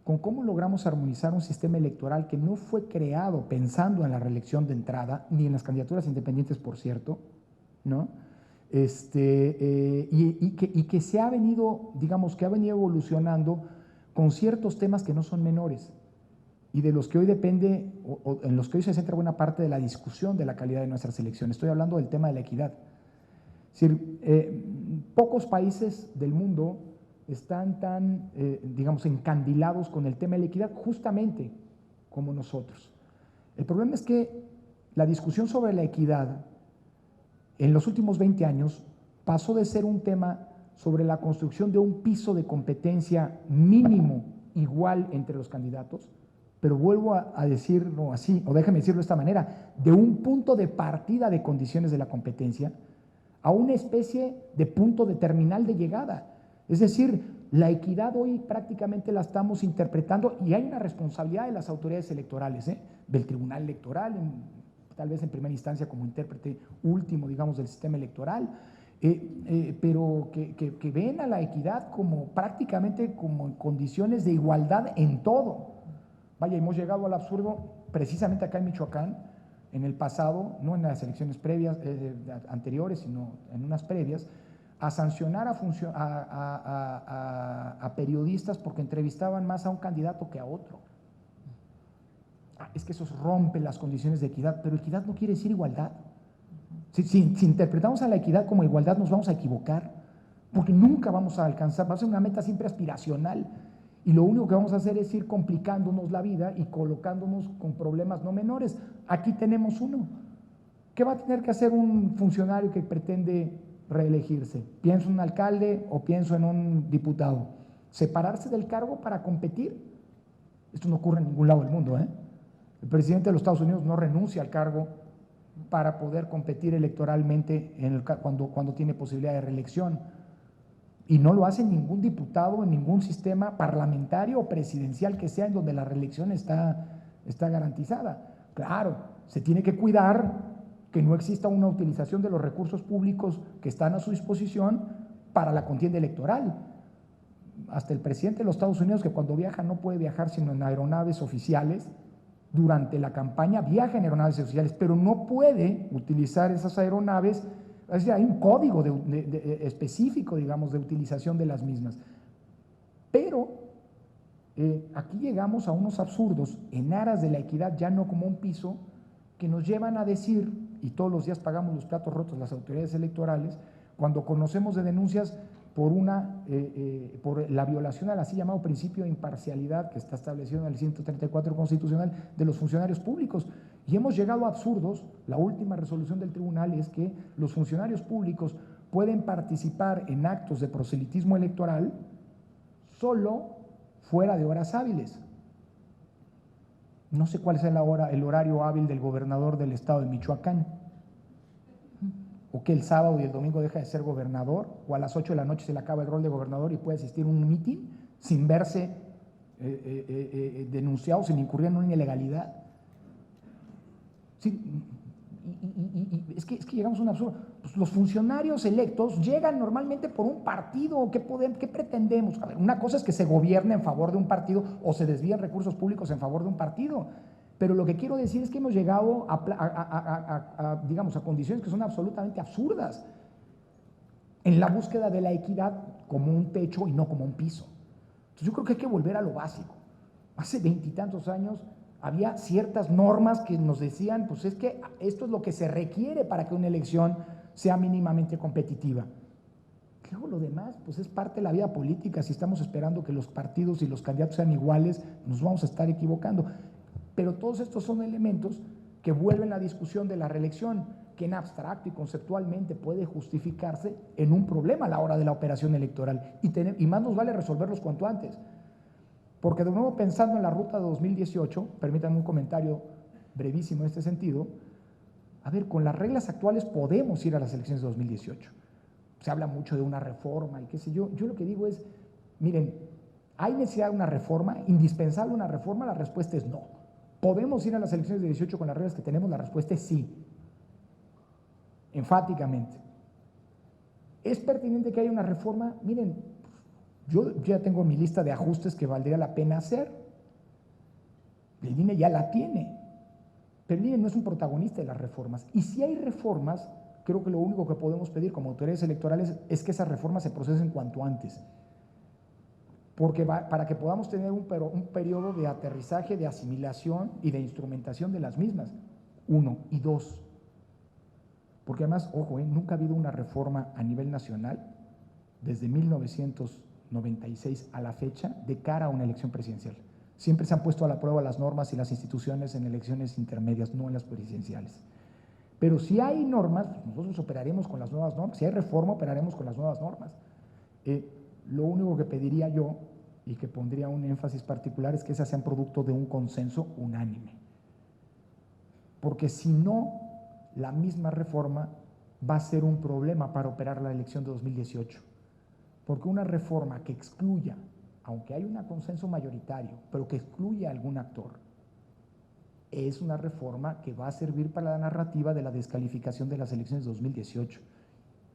con cómo logramos armonizar un sistema electoral que no fue creado pensando en la reelección de entrada, ni en las candidaturas independientes, por cierto, ¿no? Y que se ha venido, digamos, que ha venido evolucionando con ciertos temas que no son menores y de los que hoy depende, o en los que hoy se centra buena parte de la discusión de la calidad de nuestras elecciones. Estoy hablando del tema de la equidad. Es decir, pocos países del mundo están tan, digamos, encandilados con el tema de la equidad justamente como nosotros. El problema es que la discusión sobre la equidad en los últimos 20 años pasó de ser un tema sobre la construcción de un piso de competencia mínimo igual entre los candidatos, pero vuelvo a decirlo así, o déjame decirlo de esta manera, de un punto de partida de condiciones de la competencia a una especie de punto de terminal de llegada. Es decir, la equidad hoy prácticamente la estamos interpretando y hay una responsabilidad de las autoridades electorales, del Tribunal Electoral, tal vez en primera instancia como intérprete último, digamos, del sistema electoral, pero que ven a la equidad como prácticamente como en condiciones de igualdad en todo. Vaya, hemos llegado al absurdo precisamente acá en Michoacán, en el pasado, no en las elecciones previas, anteriores, sino en unas previas, a sancionar a periodistas porque entrevistaban más a un candidato que a otro. Es que eso rompe las condiciones de equidad, pero equidad no quiere decir igualdad. Si interpretamos a la equidad como igualdad, nos vamos a equivocar, porque nunca vamos a alcanzar, va a ser una meta siempre aspiracional, y lo único que vamos a hacer es ir complicándonos la vida y colocándonos con problemas no menores. Aquí tenemos uno. ¿Qué va a tener que hacer un funcionario que pretende reelegirse? ¿Pienso en un alcalde o pienso en un diputado? ¿Separarse del cargo para competir? Esto no ocurre en ningún lado del mundo, ¿eh? El presidente de los Estados Unidos no renuncia al cargo para poder competir electoralmente cuando tiene posibilidad de reelección. Y no lo hace ningún diputado en ningún sistema parlamentario o presidencial que sea en donde la reelección está garantizada. Claro, se tiene que cuidar que no exista una utilización de los recursos públicos que están a su disposición para la contienda electoral. Hasta el presidente de los Estados Unidos, que cuando viaja no puede viajar sino en aeronaves oficiales, durante la campaña viaja en aeronaves oficiales, pero no puede utilizar esas aeronaves. Es decir, hay un código específico, digamos, de utilización de las mismas. Pero aquí llegamos a unos absurdos en aras de la equidad, ya no como un piso, que nos llevan a decir, y todos los días pagamos los platos rotos las autoridades electorales, cuando conocemos de denuncias por la violación al así llamado principio de imparcialidad que está establecido en el 134 constitucional de los funcionarios públicos. Y hemos llegado a absurdos. La última resolución del tribunal es que los funcionarios públicos pueden participar en actos de proselitismo electoral solo fuera de horas hábiles. No sé cuál es el horario hábil del gobernador del estado de Michoacán, o que el sábado y el domingo deja de ser gobernador, o a las 8 de la noche se le acaba el rol de gobernador y puede asistir a un mitin sin verse denunciado, sin incurrir en una ilegalidad. Sí, y es que llegamos a un absurdo. Pues los funcionarios electos llegan normalmente por un partido. ¿Qué pretendemos? A ver, una cosa es que se gobierne en favor de un partido o se desvíen recursos públicos en favor de un partido. Pero lo que quiero decir es que hemos llegado digamos, a condiciones que son absolutamente absurdas en la búsqueda de la equidad como un techo y no como un piso. Entonces yo creo que hay que volver a lo básico. Hace 20 y tantos años había ciertas normas que nos decían, pues es que esto es lo que se requiere para que una elección sea mínimamente competitiva. Luego lo demás, pues es parte de la vida política. Si estamos esperando que los partidos y los candidatos sean iguales, nos vamos a estar equivocando. Pero todos estos son elementos que vuelven la discusión de la reelección. que en abstracto y conceptualmente puede justificarse en un problema a la hora de la operación electoral. Y más nos vale resolverlos cuanto antes. Porque de nuevo, pensando en la ruta de 2018, permítanme un comentario brevísimo en este sentido. A ver, con las reglas actuales podemos ir a las elecciones de 2018. Se habla mucho de una reforma y qué sé yo. Yo lo que digo es, miren, ¿hay necesidad de una reforma? ¿Indispensable una reforma? La respuesta es no. ¿Podemos ir a las elecciones de 18 con las reglas que tenemos? La respuesta es sí. Enfáticamente. ¿Es pertinente que haya una reforma? Miren, yo ya tengo mi lista de ajustes que valdría la pena hacer. El INE ya la tiene. Pero el INE no es un protagonista de las reformas. Y si hay reformas, creo que lo único que podemos pedir como autoridades electorales es que esas reformas se procesen cuanto antes. Porque para que podamos tener un periodo de aterrizaje, de asimilación y de instrumentación de las mismas. 1 y 2. Porque además, ojo, nunca ha habido una reforma a nivel nacional desde 1996 a la fecha de cara a una elección presidencial. Siempre se han puesto a la prueba las normas y las instituciones en elecciones intermedias, no en las presidenciales. Pero si hay normas, nosotros operaremos con las nuevas normas. Si hay reforma, operaremos con las nuevas normas. Lo único que pediría yo, y que pondría un énfasis particular, es que esas sean producto de un consenso unánime. Porque si no, la misma reforma va a ser un problema para operar la elección de 2018. Porque una reforma que excluya, aunque hay un consenso mayoritario, pero que excluya a algún actor, es una reforma que va a servir para la narrativa de la descalificación de las elecciones de 2018.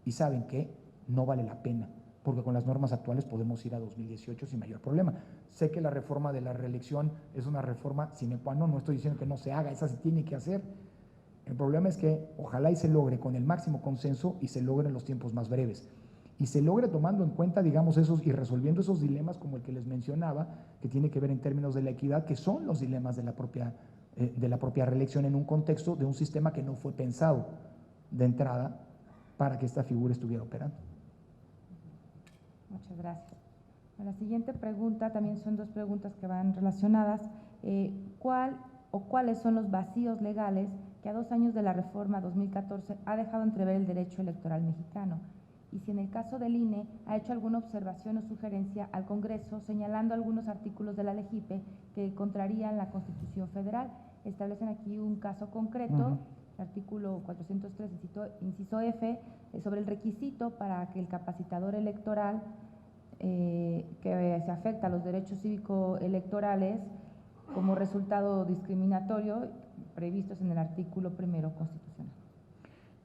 ¿Y saben qué? No vale la pena, porque con las normas actuales podemos ir a 2018 sin mayor problema. Sé que la reforma de la reelección es una reforma sine qua non, no estoy diciendo que no se haga, esa se tiene que hacer. El problema es que ojalá y se logre con el máximo consenso y se logre en los tiempos más breves. Y se logre tomando en cuenta, digamos, esos y resolviendo esos dilemas como el que les mencionaba, que tiene que ver en términos de la equidad, que son los dilemas de la propia reelección en un contexto de un sistema que no fue pensado de entrada para que esta figura estuviera operando. Muchas gracias. La siguiente pregunta, también son dos preguntas que van relacionadas. ¿Cuáles son los vacíos legales que a 2 años de la reforma 2014 ha dejado entrever el derecho electoral mexicano? Y si en el caso del INE ha hecho alguna observación o sugerencia al Congreso señalando algunos artículos de la LEGIPE que contrarían la Constitución Federal. Establecen aquí un caso concreto, el artículo 403, inciso F, sobre el requisito para que el capacitador electoral que se afecta a los derechos cívico-electorales como resultado discriminatorio previstos en el artículo 1 constitucional.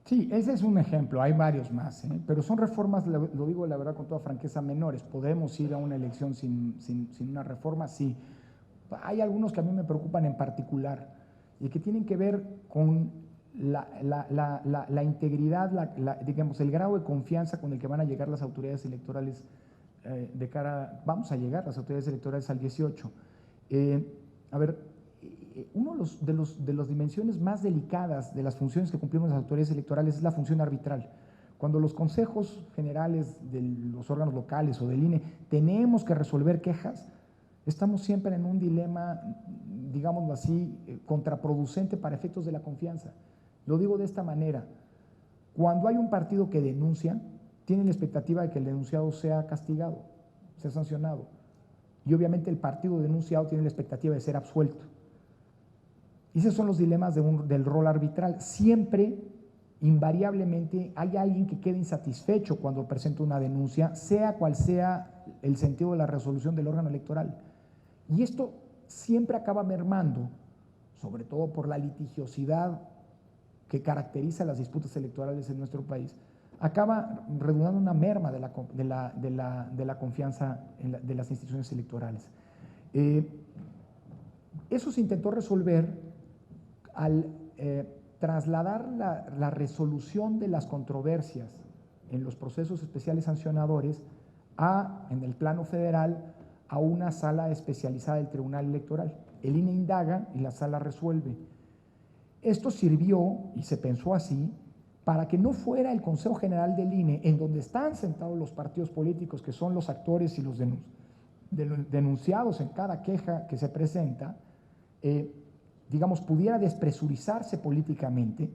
Sí, ese es un ejemplo, hay varios más, pero son reformas, lo digo la verdad con toda franqueza, menores. ¿Podemos ir a una elección sin una reforma? Sí. Hay algunos que a mí me preocupan en particular y que tienen que ver con la integridad, digamos, el grado de confianza con el que van a llegar las autoridades electorales vamos a llegar las autoridades electorales al 18. A ver, uno de las dimensiones más delicadas de las funciones que cumplimos las autoridades electorales es la función arbitral. Cuando los consejos generales de los órganos locales o del INE tenemos que resolver quejas, estamos siempre en un dilema, digámoslo así, contraproducente para efectos de la confianza. Lo digo de esta manera: cuando hay un partido que denuncia, tiene la expectativa de que el denunciado sea castigado, sea sancionado. Y obviamente el partido denunciado tiene la expectativa de ser absuelto. Y esos son los dilemas del rol arbitral. Siempre, invariablemente, hay alguien que queda insatisfecho cuando presenta una denuncia, sea cual sea el sentido de la resolución del órgano electoral. Y esto siempre acaba mermando, sobre todo por la litigiosidad que caracteriza las disputas electorales en nuestro país, acaba redundando en una merma de la confianza de las instituciones electorales. Eso se intentó resolver al trasladar la resolución de las controversias en los procesos especiales sancionadores en el plano federal, a una sala especializada del Tribunal Electoral. El INE indaga y la sala resuelve. Esto sirvió, y se pensó así, para que no fuera el Consejo General del INE, en donde están sentados los partidos políticos, que son los actores y los denunciados en cada queja que se presenta, digamos, pudiera despresurizarse políticamente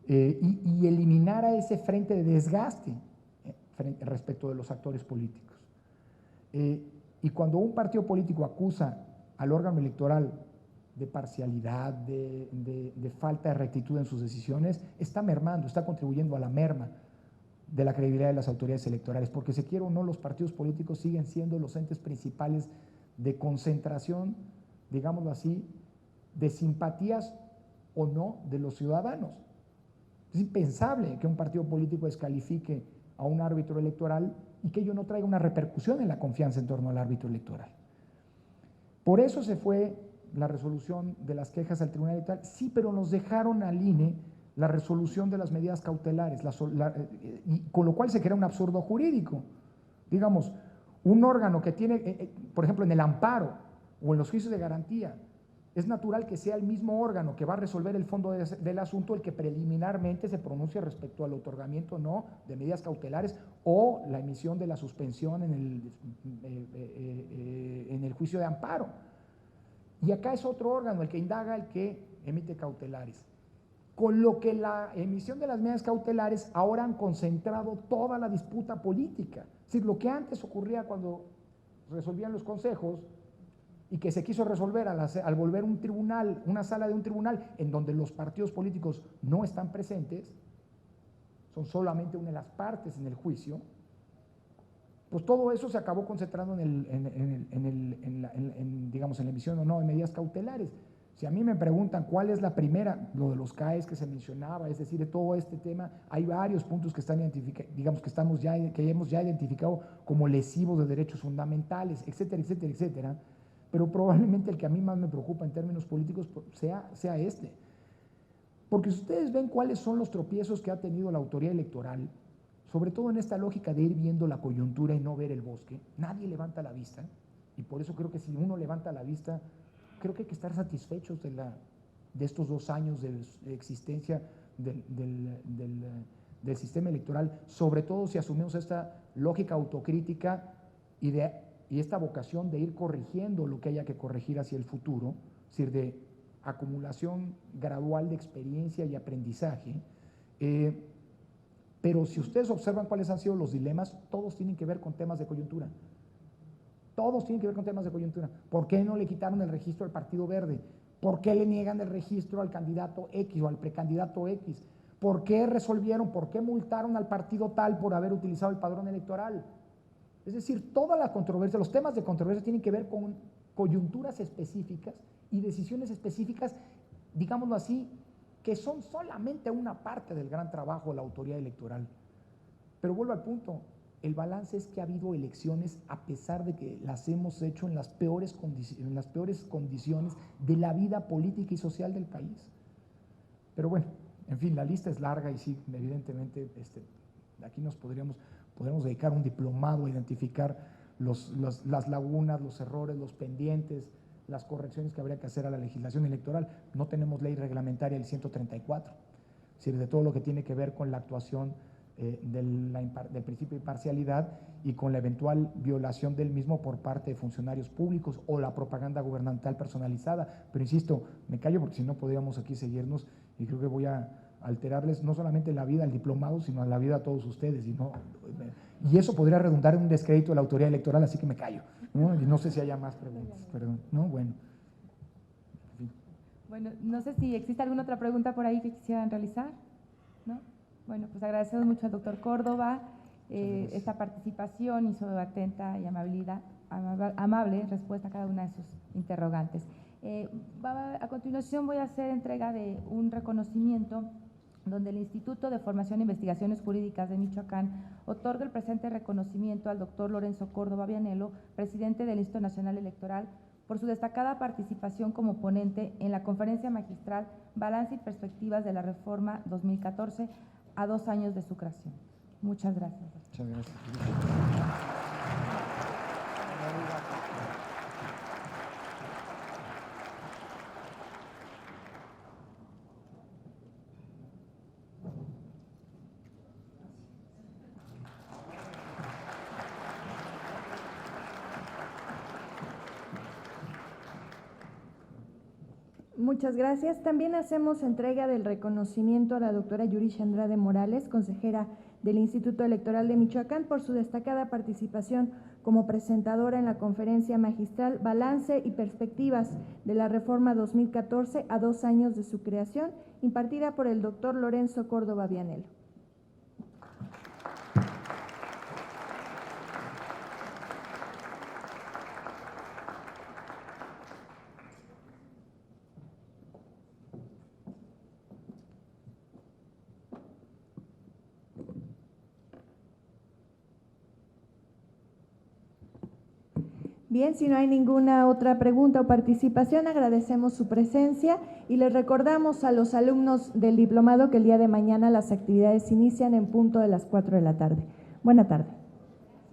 y eliminara ese frente de desgaste respecto de los actores políticos. Y cuando un partido político acusa al órgano electoral de parcialidad, de falta de rectitud en sus decisiones, está mermando, está contribuyendo a la merma de la credibilidad de las autoridades electorales, porque se quiera o no, los partidos políticos siguen siendo los entes principales de concentración, digámoslo así, de simpatías o no de los ciudadanos. Es impensable que un partido político descalifique a un árbitro electoral y que ello no traiga una repercusión en la confianza en torno al árbitro electoral. Por eso se fue la resolución de las quejas al Tribunal Electoral, sí, pero nos dejaron al INE la resolución de las medidas cautelares, y con lo cual se crea un absurdo jurídico. Digamos, un órgano que tiene, por ejemplo, en el amparo o en los juicios de garantía, es natural que sea el mismo órgano que va a resolver el fondo del asunto el que preliminarmente se pronuncie respecto al otorgamiento o no de medidas cautelares o la emisión de la suspensión en el juicio de amparo. Y acá es otro órgano el que indaga, el que emite cautelares. Con lo que la emisión de las medidas cautelares ahora han concentrado toda la disputa política. Es decir, lo que antes ocurría cuando resolvían los consejos y que se quiso resolver al volver un tribunal, una sala de un tribunal en donde los partidos políticos no están presentes, son solamente una de las partes en el juicio, pues todo eso se acabó concentrando digamos, en la emisión o no de medidas cautelares. Si a mí me preguntan cuál es la primera, lo de los CAEs que se mencionaba, es decir, de todo este tema, hay varios puntos que están digamos que hemos ya identificado como lesivos de derechos fundamentales, etcétera, etcétera, etcétera, pero probablemente el que a mí más me preocupa en términos políticos sea este. Porque si ustedes ven cuáles son los tropiezos que ha tenido la autoridad electoral, sobre todo en esta lógica de ir viendo la coyuntura y no ver el bosque, nadie levanta la vista, y por eso creo que si uno levanta la vista, creo que hay que estar satisfechos de estos 2 años de existencia del sistema electoral, sobre todo si asumimos esta lógica autocrítica y esta vocación de ir corrigiendo lo que haya que corregir hacia el futuro, es decir, de acumulación gradual de experiencia y aprendizaje. Pero si ustedes observan cuáles han sido los dilemas, todos tienen que ver con temas de coyuntura. Todos tienen que ver con temas de coyuntura. ¿Por qué no le quitaron el registro al Partido Verde? ¿Por qué le niegan el registro al candidato X o al precandidato X? ¿Por qué multaron al partido tal por haber utilizado el padrón electoral? Es decir, toda la controversia, los temas de controversia tienen que ver con coyunturas específicas y decisiones específicas, digámoslo así, que son solamente una parte del gran trabajo de la autoridad electoral. Pero vuelvo al punto, el balance es que ha habido elecciones a pesar de que las hemos hecho en las peores condiciones de la vida política y social del país. Pero bueno, en fin, la lista es larga y sí, evidentemente, aquí podríamos dedicar un diplomado a identificar las lagunas, los errores, los pendientes, las correcciones que habría que hacer a la legislación electoral. No tenemos ley reglamentaria del 134, es decir, de todo lo que tiene que ver con la actuación del principio de imparcialidad y con la eventual violación del mismo por parte de funcionarios públicos o la propaganda gubernamental personalizada. Pero insisto, me callo porque si no podríamos aquí seguirnos y creo que voy a alterarles no solamente la vida al diplomado, sino la vida a todos ustedes. Y eso podría redundar en un descrédito de la autoridad electoral, así que me callo, ¿no? Y no sé si haya más preguntas, perdón. ¿No? Bueno. En fin. Bueno, no sé si existe alguna otra pregunta por ahí que quisieran realizar, ¿no? Bueno, pues agradecemos mucho al doctor Córdoba esta participación y su atenta y amable respuesta a cada una de sus interrogantes. A continuación voy a hacer entrega de un reconocimiento donde el Instituto de Formación e Investigaciones Jurídicas de Michoacán otorga el presente reconocimiento al doctor Lorenzo Córdoba Vianello, presidente del Instituto Nacional Electoral, por su destacada participación como ponente en la conferencia magistral Balance y Perspectivas de la Reforma 2014 a 2 años de su creación. Muchas gracias. Muchas gracias. Muchas gracias. También hacemos entrega del reconocimiento a la doctora Yurisha Andrade Morales, consejera del Instituto Electoral de Michoacán, por su destacada participación como presentadora en la conferencia magistral Balance y Perspectivas de la Reforma 2014 a 2 años de su creación, impartida por el doctor Lorenzo Córdoba Vianello. Bien, si no hay ninguna otra pregunta o participación, agradecemos su presencia y les recordamos a los alumnos del diplomado que el día de mañana las actividades inician en punto de las 4 de la tarde. Buena tarde.